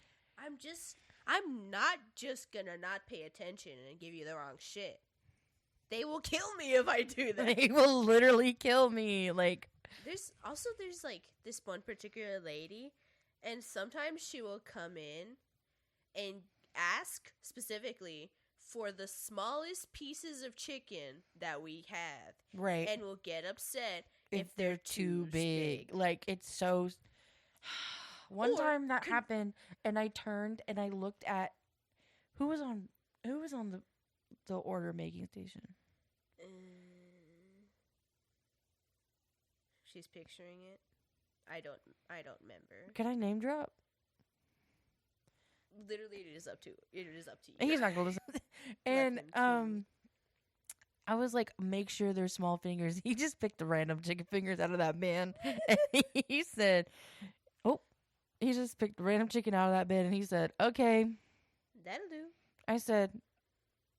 I'm not just gonna not pay attention and give you the wrong shit. They will kill me if I do that. They will literally kill me. Like, There's like this one particular lady, and sometimes she will come in and ask specifically for the smallest pieces of chicken that we have, Right. and will get upset if they're too big. Like, it's so. One Or time that happened, and I turned and I looked at who was on the order making station. She's picturing it. I don't remember. Can I name drop? Literally, it is up to you. He's not gonna listen. And Let him I was like, make sure they're small fingers. He just picked the random chicken fingers out of that bin, and he said, "Oh." He just picked random chicken out of that bin, and he said, "Okay." That'll do. I said,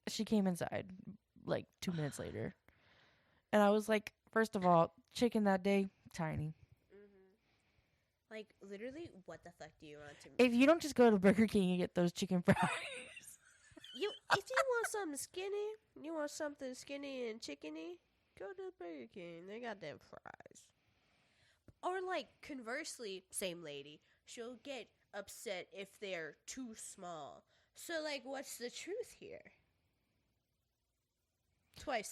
she came inside like 2 minutes later. And I was like, first of all, chicken that day, tiny. Like, literally, what the fuck do you want to If you don't just go to Burger King and get those chicken fries. If you want something skinny, you want something skinny and chickeny, go to Burger King. They got them fries. Or, like, conversely, same lady, she'll get upset if they're too small. So, like, what's the truth here? Twice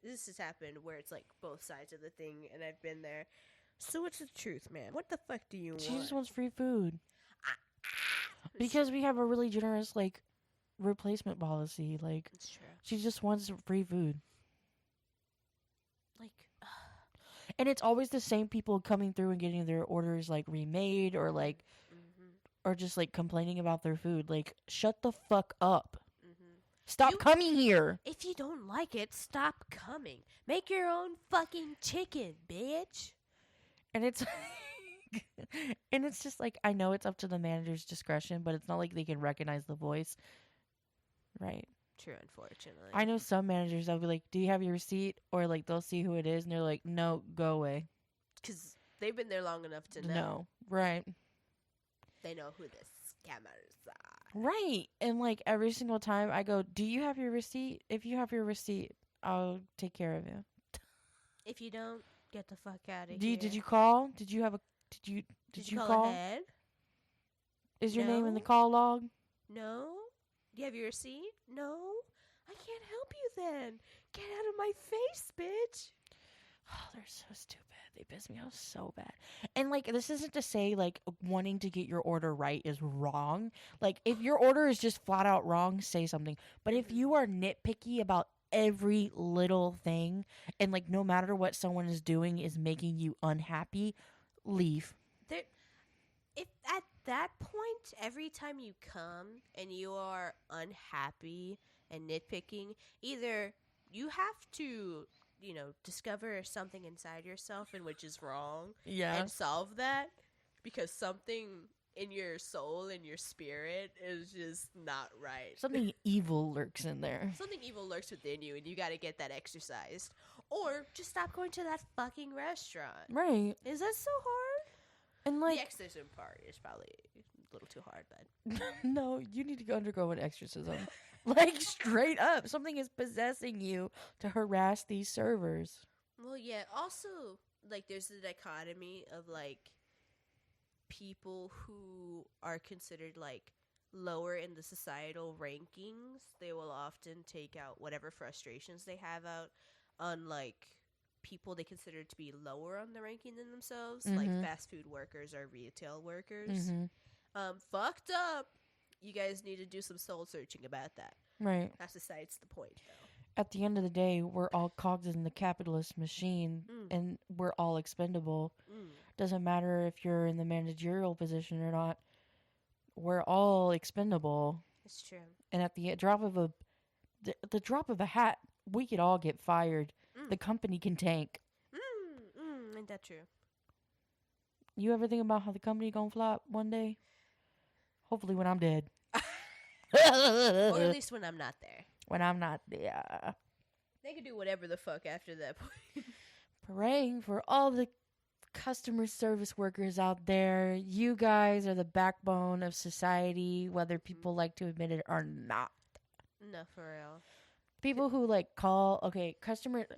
this has happened where it's, like, both sides of the thing, and I've been there. So what's the truth, man? What the fuck do you want? She just wants free food. Because we have a really generous, like, replacement policy. Like, It's true. she just wants free food. Like, And it's always the same people coming through and getting their orders, like, remade or, like, or just, like, complaining about their food. Like, shut the fuck up. Stop coming here. if you don't like it, stop coming. Make your own fucking chicken, bitch. And it's and it's just like, I know it's up to the manager's discretion, but it's not like they can recognize the voice. Right. True, unfortunately. I know some managers, they'll be like, "Do you have your receipt?" Or like they'll see who it is and they're like, "No, go away." Because they've been there long enough to know. No. Right. They know who the scammers are. Right. And like every single time I go, "Do you have your receipt? If you have your receipt, I'll take care of you." If you don't, get the fuck out of here. Did you call? Did you call? ahead? Is your name in the No. call log? No? Do you have your receipt? No? I can't help you then. Get out of my face, bitch. Oh, they're so stupid. They piss me off so bad. And like, this isn't to say like wanting to get your order right is wrong. Like, if your order is just flat out wrong, say something. But if you are nitpicky about every little thing and like no matter what someone is doing is making you unhappy, leave. If at that point, every time you come and you are unhappy and nitpicking, either you have to, discover something inside yourself in which is wrong and solve that, because something in your soul and your spirit is just not right. Something evil lurks in there. Something evil lurks within you, and you got to get that exercised. Or just stop going to that fucking restaurant. Right. Is that so hard? And like, the exorcism part is probably a little too hard, but no, you need to go undergo an exorcism. Like, straight up, something is possessing you to harass these servers. well, yeah. Also, like, there's the dichotomy of like people who are considered like lower in the societal rankings. They will often take out whatever frustrations they have out on like people they consider to be lower on the ranking than themselves, like fast food workers or retail workers. Fucked up. You guys need to do some soul searching about that. Right. That's besides the point, though. At the end of the day, we're all cogs in the capitalist machine, and we're all expendable. Doesn't matter if you're in the managerial position or not. We're all expendable. It's true. And at the drop of the drop of a hat, we could all get fired. The company can tank. Ain't that true? You ever think about how the company gonna flop one day? Hopefully when I'm dead. Or at least when I'm not there. When I'm not there. They can do whatever the fuck after that point. Praying for all the customer service workers out there. You guys are the backbone of society, whether people like to admit it or not. No, for real. People who like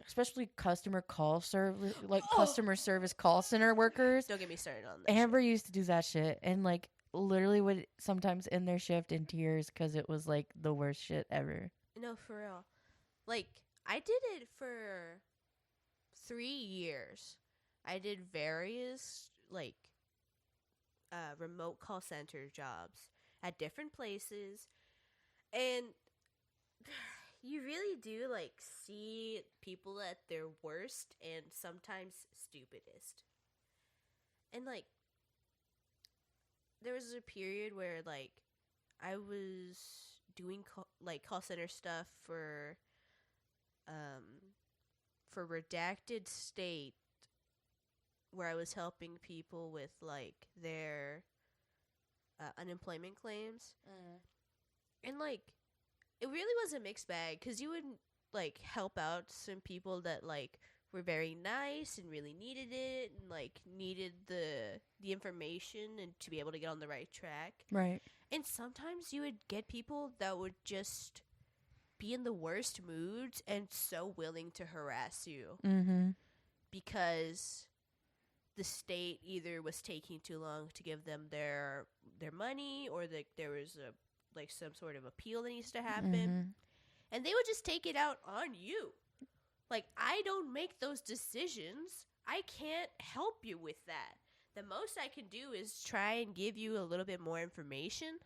especially customer call service, like customer service call center workers. Don't get me started on that. Amber used to do that shit and like literally would sometimes end their shift in tears because it was like the worst shit ever. No, for real. Like, I did it for 3 years. I did various, like, remote call center jobs at different places. And you really do, like, see people at their worst and sometimes stupidest. And, like, there was a period where, like, I was doing, call center stuff for Redacted State, where I was helping people with, like, their unemployment claims. And, like, it really was a mixed bag, because you would, like, help out some people that, like, were very nice and really needed it and, like, needed the information and to be able to get on the right track. Right. And sometimes you would get people that would just be in the worst moods and so willing to harass you Mm-hmm. because the state either was taking too long to give them their money, or that there was some sort of appeal that needs to happen, Mm-hmm. and they would just take it out on you. Like, I don't make those decisions. I can't help you with that. The most I can do is try and give you a little bit more information,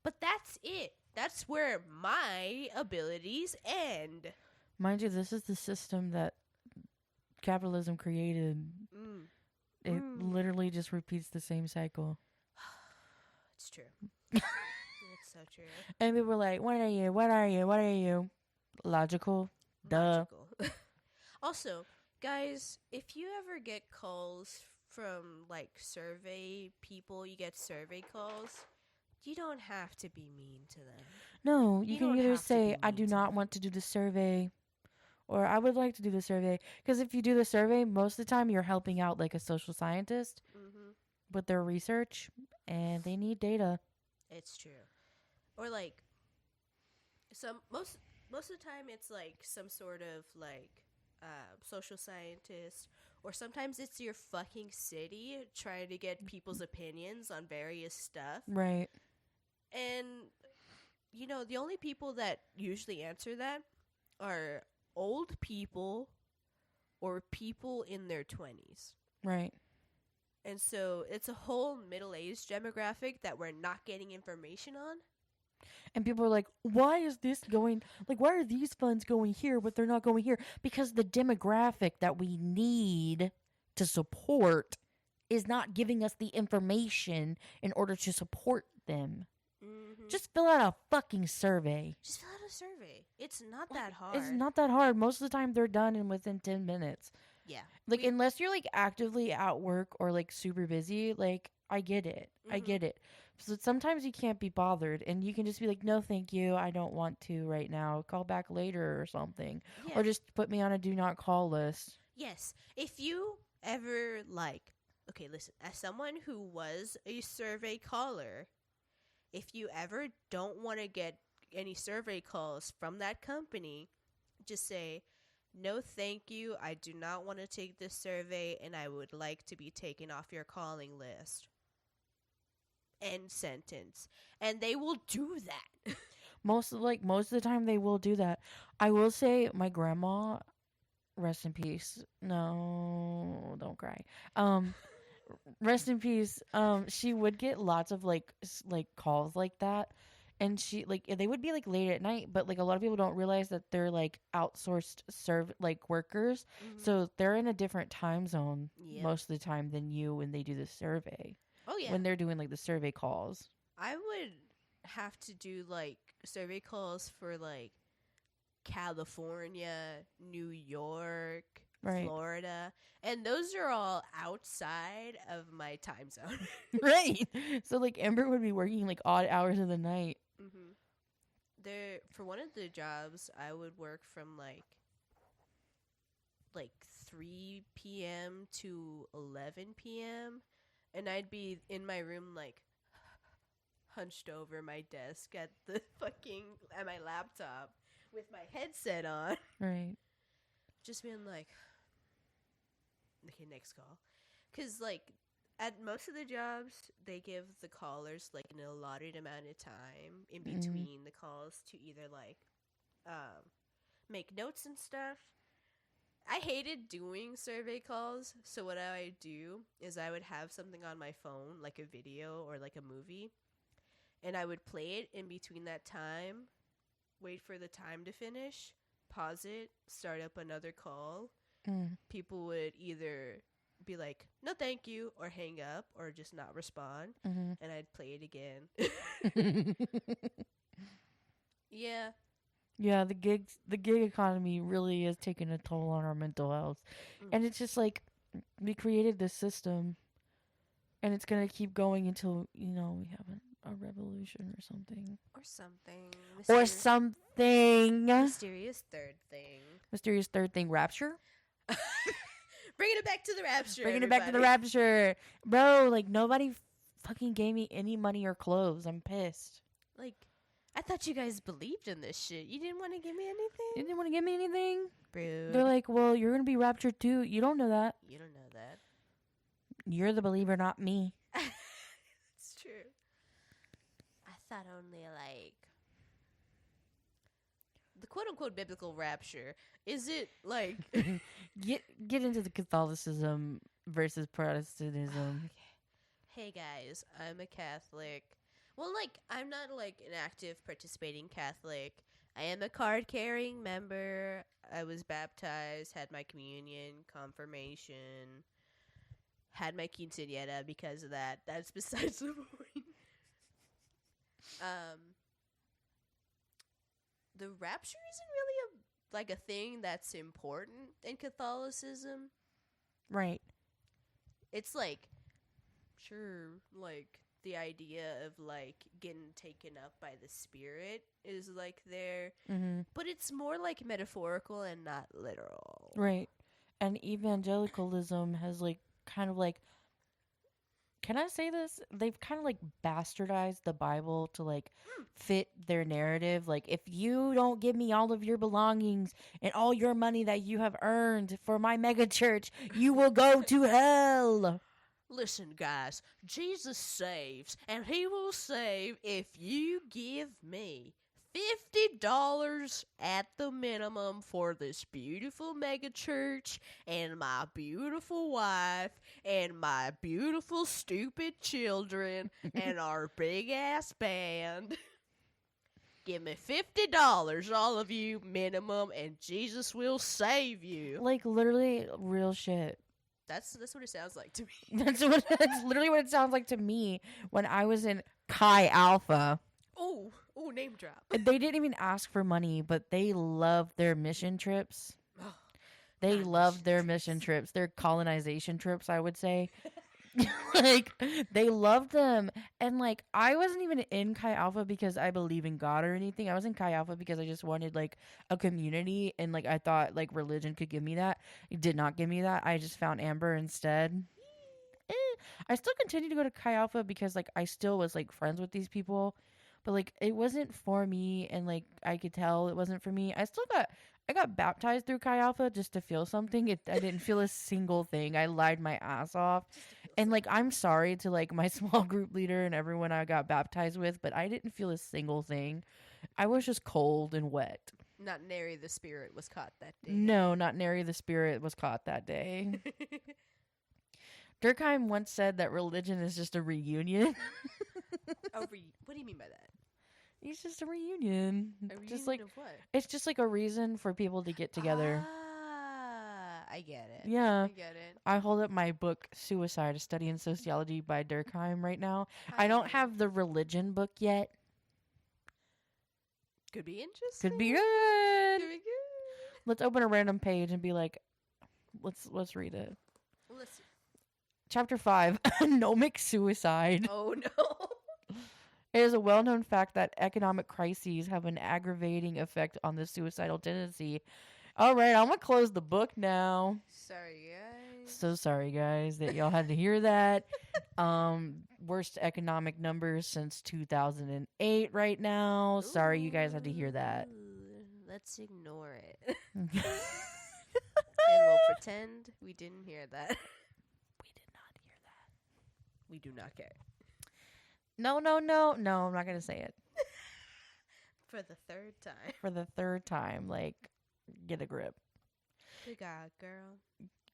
but that's it. That's where my abilities end. Mind you, this is the system that capitalism created. Mm. It literally just repeats the same cycle. It's true. It's so true. And people were like, what are you? What are you? What are you? Logical. Duh. Logical. Also, guys, if you ever get calls from, like, survey people, you get survey calls, you don't have to be mean to them. No, you You can don't either have to say, be I mean do to not them. want to do the survey, or I would like to do the survey. Because if you do the survey, most of the time you're helping out, like, a social scientist Mm-hmm. with their research, and they need data. It's true. Or, like, most of the time it's, like, some sort of, like, social scientist, or sometimes it's your fucking city trying to get people's opinions on various stuff. Right. And, you know, the only people that usually answer that are old people or people in their 20s. Right. And so it's a whole middle-aged demographic that we're not getting information on. And people are like, why is this going, like, why are these funds going here, but they're not going here? Because the demographic that we need to support is not giving us the information in order to support them. Mm-hmm. Just fill out a fucking survey. Just fill out a survey. It's not Like, that hard. It's not that hard. Most of the time they're done in within 10 minutes. Yeah. Like, unless you're, like, actively at work or, like, super busy, like, I get it. I Mhm. get it. So sometimes you can't be bothered, and you can just be like, no, thank you. I don't want to right now. Call back later or something. Yeah. Or just put me on a do not call list. Yes. If you ever, like, okay, listen, as someone who was a survey caller, if you ever don't want to get any survey calls from that company, just say, no, thank you. I do not want to take this survey, and I would like to be taken off your calling list. End sentence. And they will do that. Most of the time they will do that. I will say my grandma, rest in peace. No, don't cry. Rest in peace. She would get lots of like calls like that, and she they would be like late at night, but like a lot of people don't realize that they're like outsourced workers, so they're in a different time zone Yep. most of the time than you when they do the survey. Oh, yeah. When they're doing like the survey calls. I would have to do like survey calls for like California, New York, Right. Florida, and those are all outside of my time zone. Right. So like Amber would be working like odd hours of the night. Mm-hmm. There, for one of the jobs, I would work from like 3 p.m. to 11 p.m. and I'd be in my room like hunched over my desk at my laptop with my headset on, Right. just being like, okay, next call. Because, like, at most of the jobs, they give the callers, like, an allotted amount of time in Mhm. between the calls to either, like, make notes and stuff. I hated doing survey calls, so what I would do is I would have something on my phone, like a video or like a movie, and I would play it in between that time, wait for the time to finish, pause it, start up another call. People would either be like, no thank you, or hang up, or just not respond, and I'd play it again. Yeah. Yeah, the gig economy really is taking a toll on our mental health. And it's just like we created this system and it's going to keep going until, we have a revolution or something. Or something. Mysterious third thing. Rapture? Bringing it back to the rapture. Bringing it back to the rapture. Bro, like nobody fucking gave me any money or clothes. I'm pissed. Like, I thought you guys believed in this shit. You didn't want to give me anything? You didn't want to give me anything? Bro. They're like, well, you're going to be raptured too. You don't know that. You don't know that. You're the believer, not me. It's true. I thought only, like, the quote-unquote biblical rapture. Is it, like... Get into the Catholicism versus Protestantism. Okay. Hey, guys. I'm a Catholic. Well, like, I'm not, like, an active participating Catholic. I am a card-carrying member. I was baptized, had my communion, confirmation, had my quinceañera because of that. That's besides the point. The rapture isn't really a thing that's important in Catholicism. Right. It's, like, sure, like... the idea of, like, getting taken up by the spirit is, like, there. But it's more, like, metaphorical and not literal. Right. And evangelicalism has, like, kind of, like... Can I say this? They've kind of, like, bastardized the Bible to, like, fit their narrative. Like, if you don't give me all of your belongings and all your money that you have earned for my mega church, you will go to hell. Listen, guys, Jesus saves, and he will save if you give me $50 at the minimum for this beautiful mega church and my beautiful wife and my beautiful stupid children and our big ass band. Give me $50, all of you, minimum, and Jesus will save you. Like, literally, real shit. That's what it sounds like to me. That's literally what it sounds like to me when I was in Chi Alpha. Oh, name drop. They didn't even ask for money, but they loved their mission trips. They loved their mission trips, their colonization trips, I would say. Like, they loved them. And, like, I wasn't even in Chi Alpha because I believe in God or anything. I was in Chi Alpha because I just wanted, like, a community. And, like, I thought, like, religion could give me that. It did not give me that. I just found Amber instead. I still continue to go to Chi Alpha because, like, I still was, like, friends with these people. But, like, it wasn't for me. And, like, I could tell it wasn't for me. I got baptized through Chi Alpha just to feel something. I didn't feel a single thing. I lied my ass off. And, like, I'm sorry to, like, my small group leader and everyone I got baptized with, but I didn't feel a single thing. I was just cold and wet. Not nary the spirit was caught that day. No, not nary the spirit was caught that day. Durkheim once said that religion is just a reunion. What do you mean by that? It's just a reunion. A reunion just like, of what? It's just like a reason for people to get together. I get it. Yeah. I get it. I hold up my book, Suicide, A Study in Sociology by Durkheim right now. I don't have the religion book yet. Could be interesting. Could be good. Could be good. Let's open a random page and be like, let's read it. Let's see. Chapter 5, Anomic Suicide. Oh, no. It is a well-known fact that economic crises have an aggravating effect on the suicidal tendency. All right, I'm going to close the book now. Sorry, guys. So sorry, guys, that y'all had to hear that. Worst economic numbers since 2008 right now. Sorry you guys had to hear that. Let's ignore it. And we'll pretend we didn't hear that. We did not hear that. We do not care. No, I'm not going to say it. For the third time. For the third time, like, get a grip. Good God, girl.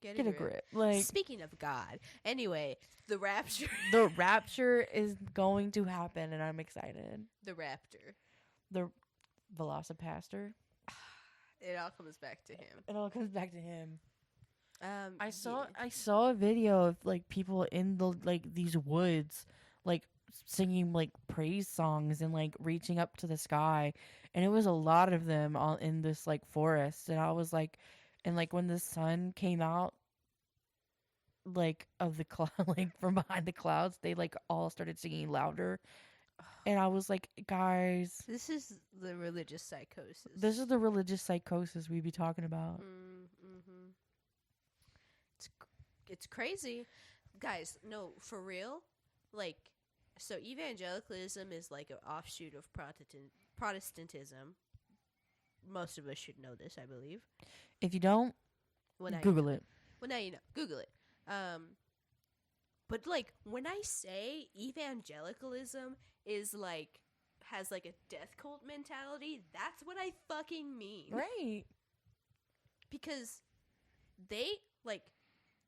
Get a grip. Like, speaking of God, anyway, the rapture. the rapture is going to happen, and I'm excited. The raptor. The Velocipaster. It all comes back to him. It all comes back to him. I yeah. saw a video of like people in the like these woods, like singing like praise songs and like reaching up to the sky, and it was a lot of them all in this like forest, and I was like, and like when the sun came out, like of the cloud, like from behind the clouds, they like all started singing louder, and I was like, guys, This is the religious psychosis. this is the religious psychosis we be talking about. Mm-hmm. It's crazy, guys. No, for real. Like, so evangelicalism is like an offshoot of Protestantism. Most of us should know this, I believe. If you don't, Well, now Google it. Well, now you know. Google it. But like when I say evangelicalism is like has like a death cult mentality, that's what I fucking mean. Right. Because they like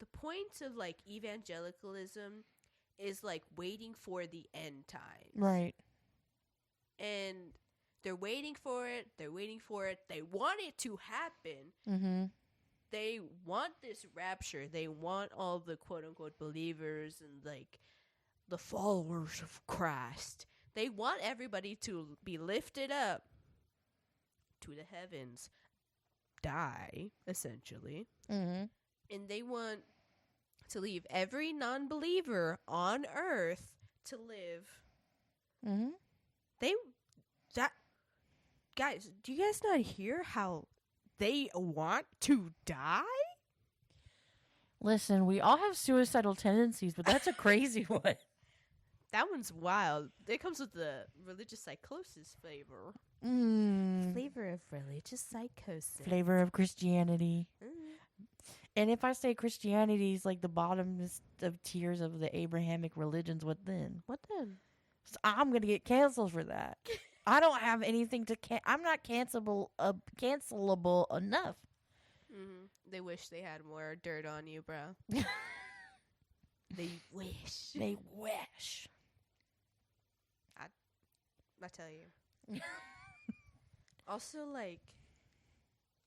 the point of like evangelicalism is like waiting for the end times. Right. And they're waiting for it. They want it to happen. Mm-hmm. They want this rapture. They want all the quote unquote believers and like the followers of Christ. They want everybody to be lifted up to the heavens, die, essentially. Mm-hmm. And they want to leave every non-believer on earth to live. Mm-hmm. Guys, do you guys not hear how they want to die? Listen, we all have suicidal tendencies, but that's a crazy one. That one's wild. It comes with the religious psychosis flavor. Flavor of religious psychosis. Flavor of Christianity. Mm. And if I say Christianity is like the bottomest of tiers of the Abrahamic religions, what then? What then? So I'm going to get canceled for that. I don't have anything to I'm not cancelable enough. Mm-hmm. They wish they had more dirt on you, bro. They wish. They wish. I tell you. Also, like,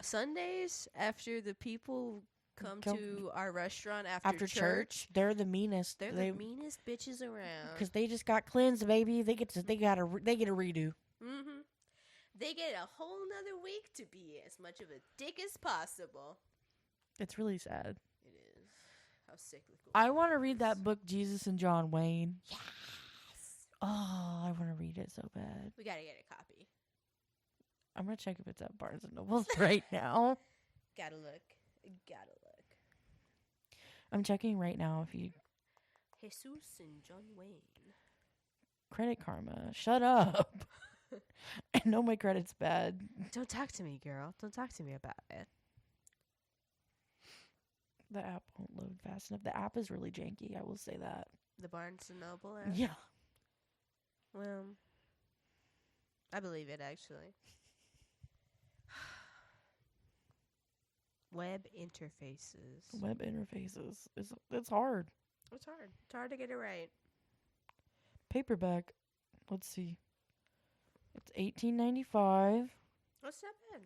Sundays after the people come to our restaurant after church, they're the meanest. they're the meanest bitches around. Because they just got cleansed, baby. They get a redo. Mm-hmm. They get a whole nother week to be as much of a dick as possible. It's really sad. It is. How cyclical. I want to read that book, Jesus and John Wayne. Yes. Oh, I want to read it so bad. We gotta get a copy. I'm gonna check if it's at Barnes and Noble right now. Gotta look. I'm checking right now. If you Jesus and John Wayne. Credit Karma, shut up. I know my credit's bad. Don't talk to me, girl. Don't talk to me about it. The app won't load fast enough. The app is really janky. I will say that. The Barnes and Noble app? Yeah. Well, I believe it, actually. Web interfaces. Web interfaces. It's hard. It's hard. It's hard to get it right. Paperback. Let's see. It's $18.95. What's that bad?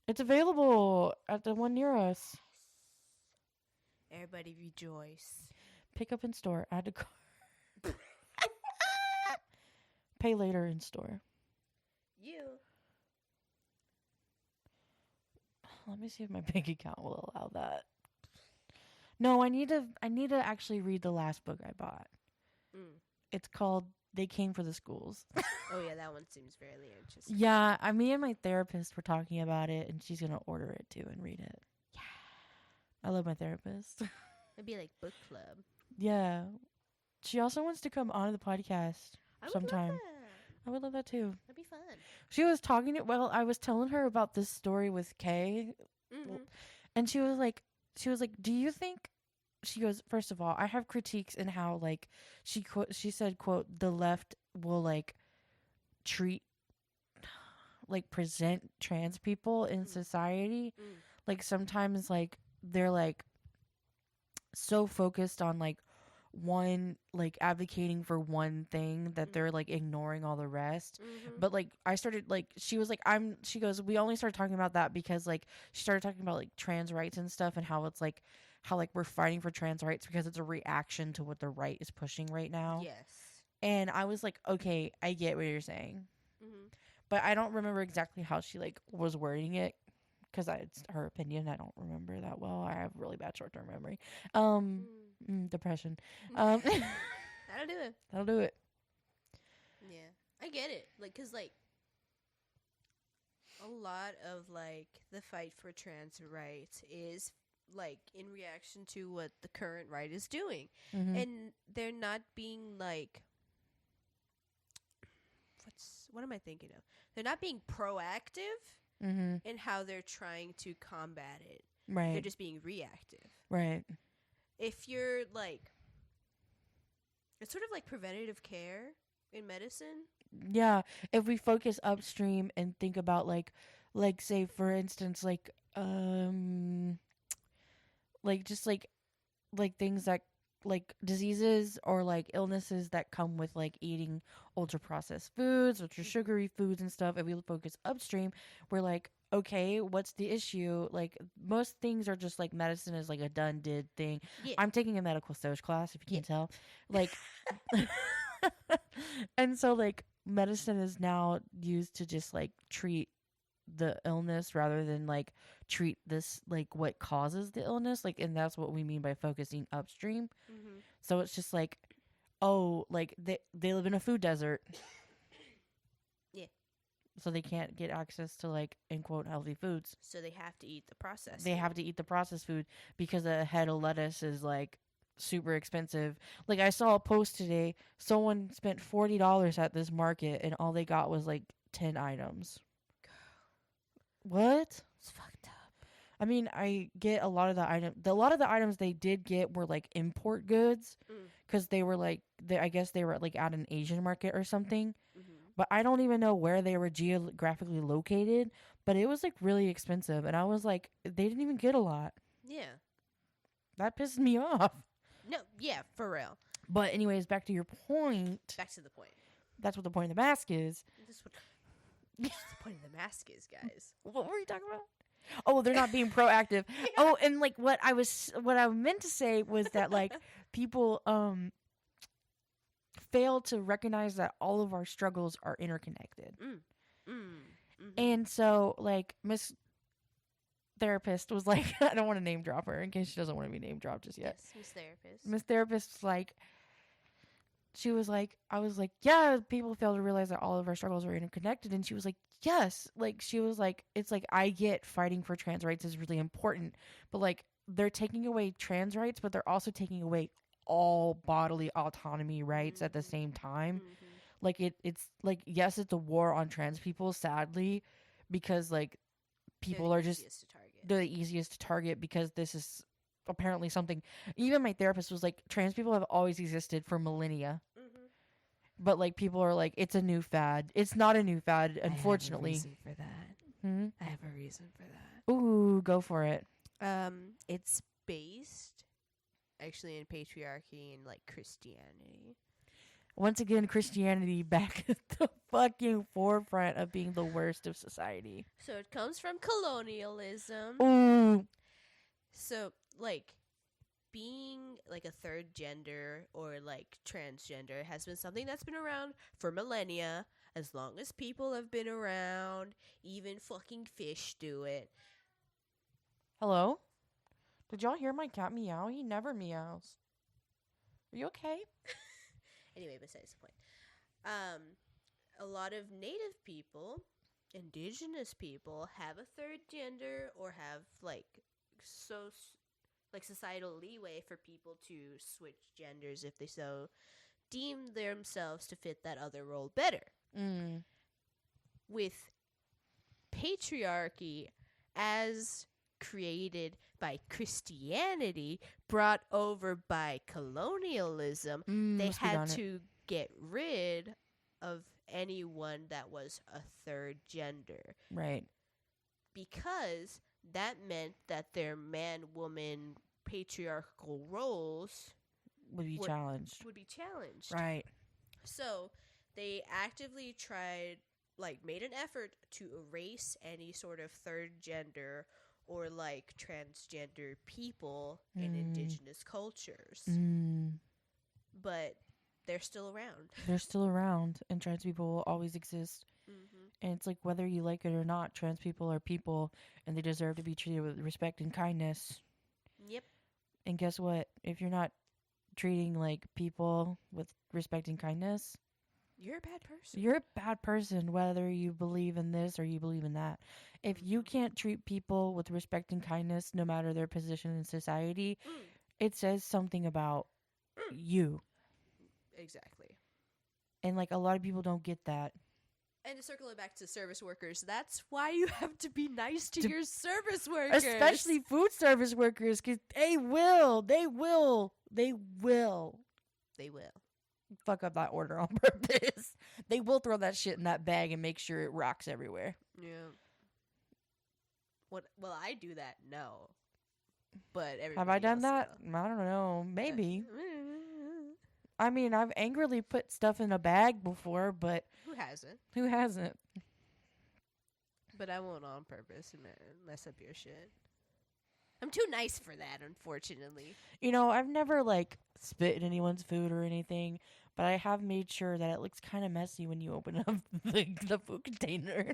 It's available at the one near us. Everybody rejoice. Pick up in store. Add to cart. Pay later in store. Let me see if my bank account will allow that. No, I need to actually read the last book I bought. Mm. It's called They Came for the Schools. Oh yeah, that one seems fairly interesting. Yeah, me and my therapist were talking about it, and she's gonna order it too and read it. Yeah, I love my therapist. It'd be like book club. Yeah, she also wants to come on the podcast sometime. Love that. I would love that too. That'd be fun. She was talking to, well, I was telling her about this story with Kay, and she was like, do you think? She goes, first of all, I have critiques in how like she said, quote, the left will like treat, like, present trans people in society. Like, sometimes, like, they're, like, so focused on, like, one, like, advocating for one thing that they're, like, ignoring all the rest. But, like, I started, like, she was like, she goes, we only started talking about that because, like, she started talking about, like, trans rights and stuff, and how it's, like, how, like, we're fighting for trans rights because it's a reaction to what the right is pushing right now. Yes. And I was like, okay, I get what you're saying. But I don't remember exactly how she, like, was wording it, because it's her opinion. I don't remember that well. I have really bad short-term memory. Depression. That'll do it. That'll do it. Yeah, I get it. Like, cause like a lot of like the fight for trans rights is like in reaction to what the current right is doing, and they're not being like, what am I thinking of? They're not being proactive in how they're trying to combat it. Right. They're just being reactive. Right. If you're like, it's sort of like preventative care in medicine. Yeah. If we focus upstream and think about like say for instance, like just like things that, like, diseases or like illnesses that come with like eating ultra processed foods, ultra sugary foods and stuff. If we focus upstream, we're like, okay, what's the issue? Like, most things are just like medicine is like a done did thing. Yeah. I'm taking a medical Soch class, if you can tell. Like, and so like medicine is now used to just like treat the illness rather than like treat this, like, what causes the illness, like, and that's what we mean by focusing upstream. So it's just like, oh, like they live in a food desert, so they can't get access to, like, in quote, healthy foods, so they have to eat the processed they have to eat the processed food because a head of lettuce is like super expensive. Like, I saw a post today, someone spent $40 at this market and all they got was like 10 items. What? It's fucked up. I mean, I get a lot of the items they did get were like import goods because they were like, I guess they were like at an Asian market or something. But I don't even know where they were geographically located. But it was like really expensive, and I was like, they didn't even get a lot. Yeah, that pissed me off. No, yeah, for real. But anyways, back to your point. Back to the point. That's what the point of the mask is. That's what the point of the mask is, guys. What were you talking about? Oh, they're not being proactive. Yeah. Oh, and like what I meant to say was that like people fail to recognize that all of our struggles are interconnected. And so like Miss Therapist was like, I don't want to name drop her in case she doesn't want to be name dropped just yet. Yes, Miss Therapist. Miss Therapist was like, she was like, I was like, yeah, people fail to realize that all of our struggles are interconnected. And she was like, yes. Like, she was like, it's like, I get fighting for trans rights is really important, but like, they're taking away trans rights, but they're also taking away all bodily autonomy rights at the same time. Like, it's like, yes, it's a war on trans people, sadly, because like people are just, they're the easiest to target because this is apparently something. Even my therapist was like, trans people have always existed for millennia. But like, people are like, it's a new fad. It's not a new fad, unfortunately. I have a reason for that. I have a reason for that. Ooh, go for it. It's based actually in patriarchy and like Christianity. Once again, Christianity back at the fucking forefront of being the worst of society. So it comes from colonialism. Ooh. So, like, being, like, a third gender or, like, transgender has been something that's been around for millennia. As long as people have been around, even fucking fish do it. Hello? Did y'all hear my cat meow? He never meows. Are you okay? Anyway, besides the point. A lot of native people, indigenous people, have a third gender or have, like, societal leeway for people to switch genders if they so deem themselves to fit that other role better. With patriarchy as created by Christianity, brought over by colonialism, they had to get rid of anyone that was a third gender, Right. because that meant that their man-woman patriarchal roles Would be Would- challenged. would be challenged. Right. So they actively made an effort to erase any sort of third gender or like transgender people in indigenous cultures. But they're still around. They're still around, and trans people will always exist. And it's like, whether you like it or not, trans people are people, and they deserve to be treated with respect and kindness. Yep. And guess what? If you're not treating like people with respect and kindness, You're a bad person. you're a bad person, whether you believe in this or you believe in that. If you can't treat people with respect and kindness, no matter their position in society, it says something about you. Exactly. And like, a lot of people don't get that. And to circle it back to service workers, that's why you have to be nice to your service workers. Especially food service workers, because they will fuck up that order on purpose. They will throw that shit in that bag and make sure it rocks everywhere. Yeah. Well, I do that, no. But everybody Have I done else that? will. I don't know. Maybe. I mean, I've angrily put stuff in a bag before, but Who hasn't? who hasn't? But I won't on purpose and mess up your shit. I'm too nice for that, unfortunately. You know, I've never, like, spit in anyone's food or anything, but I have made sure that it looks kind of messy when you open up the food container.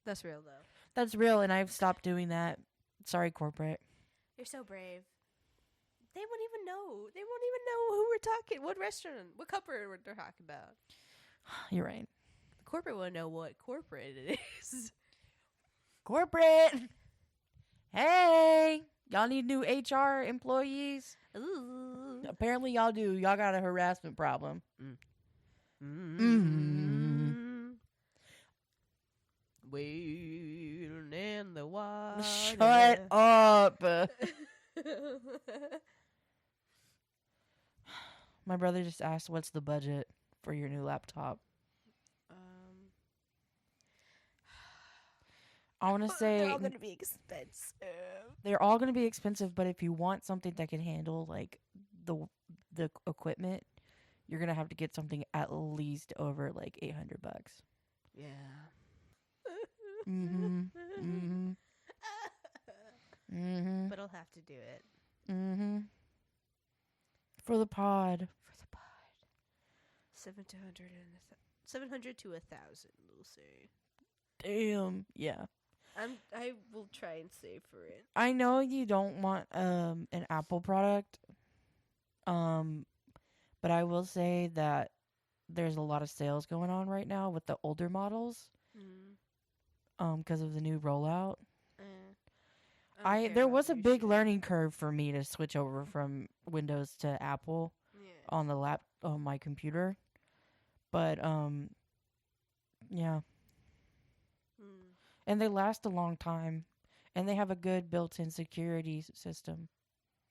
That's real, though. That's real, and I've stopped doing that. Sorry, corporate. You're so brave. They won't even know. They won't even know who we're talking, what restaurant, what company they're talking about. You're right. The corporate won't know what corporate it is. Corporate! Hey! Y'all need new HR employees? Ooh. Apparently y'all do. Y'all got a harassment problem. Waiting in the water. Shut up. My brother just asked, what's the budget for your new laptop? I want to say They're all gonna be expensive. they're all going to be expensive, but if you want something that can handle like the equipment, you're going to have to get something at least over like $800. Yeah. Mhm. Mhm. Mhm. But I'll have to do it Mhm. For the pod. for the pod. 700 to 1,000. We'll say. Damn. Yeah. I will try and save for it. I know you don't want an Apple product. But I will say that there's a lot of sales going on right now with the older models. Because of the new rollout. There was a big learning curve for me to switch over from Windows to Apple on my computer. But yeah. And they last a long time, and they have a good built-in security system.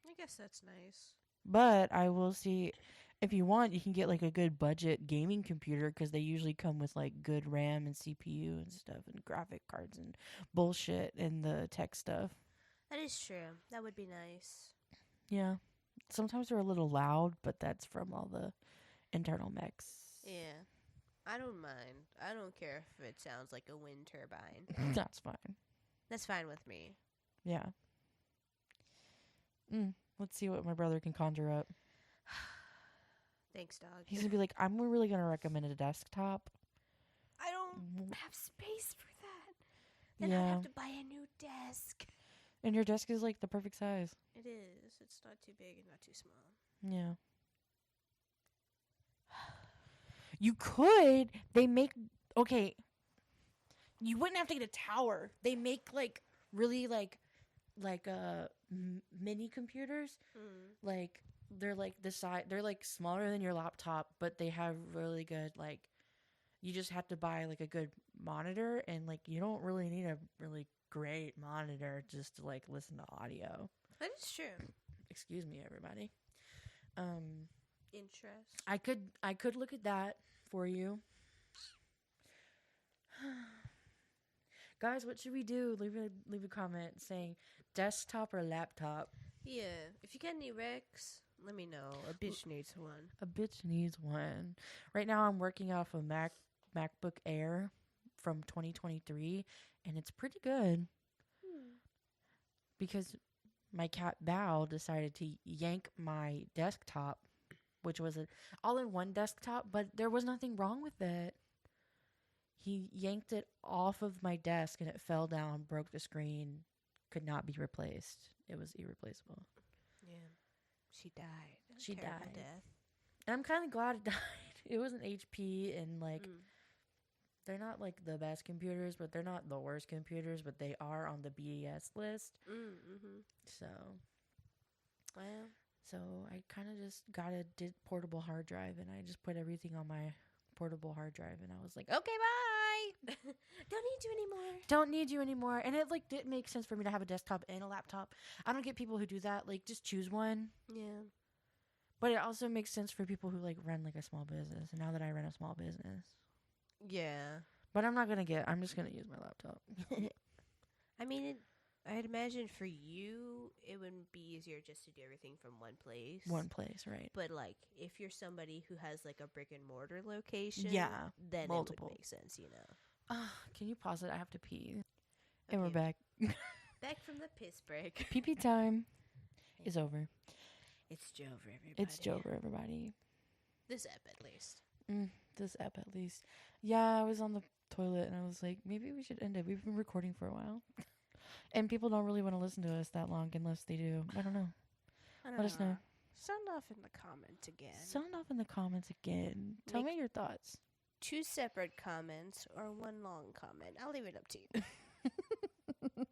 I guess that's nice. But I will see, if you want, you can get like a good budget gaming computer, because they usually come with like good RAM and CPU and stuff and graphic cards and bullshit and the tech stuff. That is true. That would be nice. Yeah. Sometimes they're a little loud, but that's from all the internal mechs. Yeah. I don't mind. I don't care if it sounds like a wind turbine. That's fine. That's fine with me. Yeah. Let's see what my brother can conjure up. Thanks, dog. He's going to be like, I'm really going to recommend a desktop. I don't have space for that. Then Yeah. I'd have to buy a new desk. And your desk is like the perfect size. It is. It's not too big and not too small. Yeah. You could. They make. Okay. You wouldn't have to get a tower. They make like really like mini computers. Like they're like the size. They're like smaller than your laptop, but they have really good like. You just have to buy like a good monitor, and like you don't really need a really great monitor just to like listen to audio. That is true. Excuse me, everybody. Interest. I could look at that for you. Guys, what should we do? Leave a comment saying desktop or laptop. Yeah, if you get any recs, let me know. A bitch needs one. A bitch needs one. Right now, I'm working off a MacBook Air from 2023, and it's pretty good because my cat Bao decided to yank my desktop, which was an all-in-one desktop, but there was nothing wrong with it. He yanked it off of my desk, and it fell down, broke the screen, could not be replaced. It was irreplaceable. Yeah, she died. She Terrible died. Death. And I'm kind of glad it died. It was an HP, and like they're not like the best computers, but they're not the worst computers, but they are on the BES list. So, Well, so I kind of just got a portable hard drive, and I just put everything on my portable hard drive, and I was like, okay, bye. don't need you anymore. Don't need you anymore. And it like didn't make sense for me to have a desktop and a laptop. I don't get people who do that. Like, just choose one. Yeah. But it also makes sense for people who like run like a small business. And now that I run a small business, Yeah. but I'm just gonna use my laptop. I mean, I'd imagine for you, it would be easier just to do everything from one place. One place, right? But, like, if you're somebody who has, like, a brick-and-mortar location, Yeah, then multiple. it would make sense, you know. Can you pause it? I have to pee. And we're Okay, back. Back from the piss break. Pee time is over. It's Jover, everybody. It's Jover, everybody. This ep, at least. This ep, at least. Yeah, I was on the toilet, and I was like, maybe we should end it. We've been recording for a while. And people don't really want to listen to us that long unless they do. I don't know. Let us know. Sound off in the comments again. Sound off in the comments again. Tell me your thoughts. 2 separate comments or 1 long comment. I'll leave it up to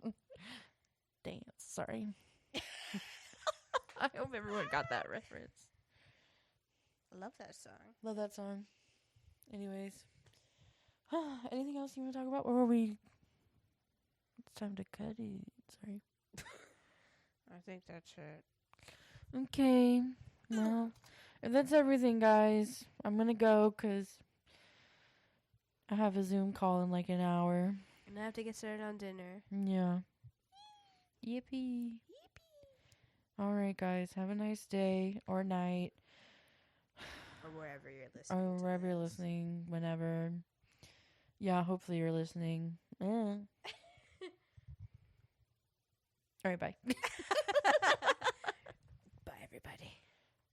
you. Dance. Sorry. I hope everyone got that reference. I love that song. Love that song. Anyways. Anything else you want to talk about? Or are we... It's time to cut it. Sorry. I think that's it. Okay. Well, if that's everything, guys, I'm going to go because I have a Zoom call in like an hour. And I have to get started on dinner. Yeah. Yippee. All right, guys. Have a nice day or night. Or wherever you're listening. Or wherever you're listening, whenever. Yeah, hopefully you're listening. All right, bye. Bye, everybody.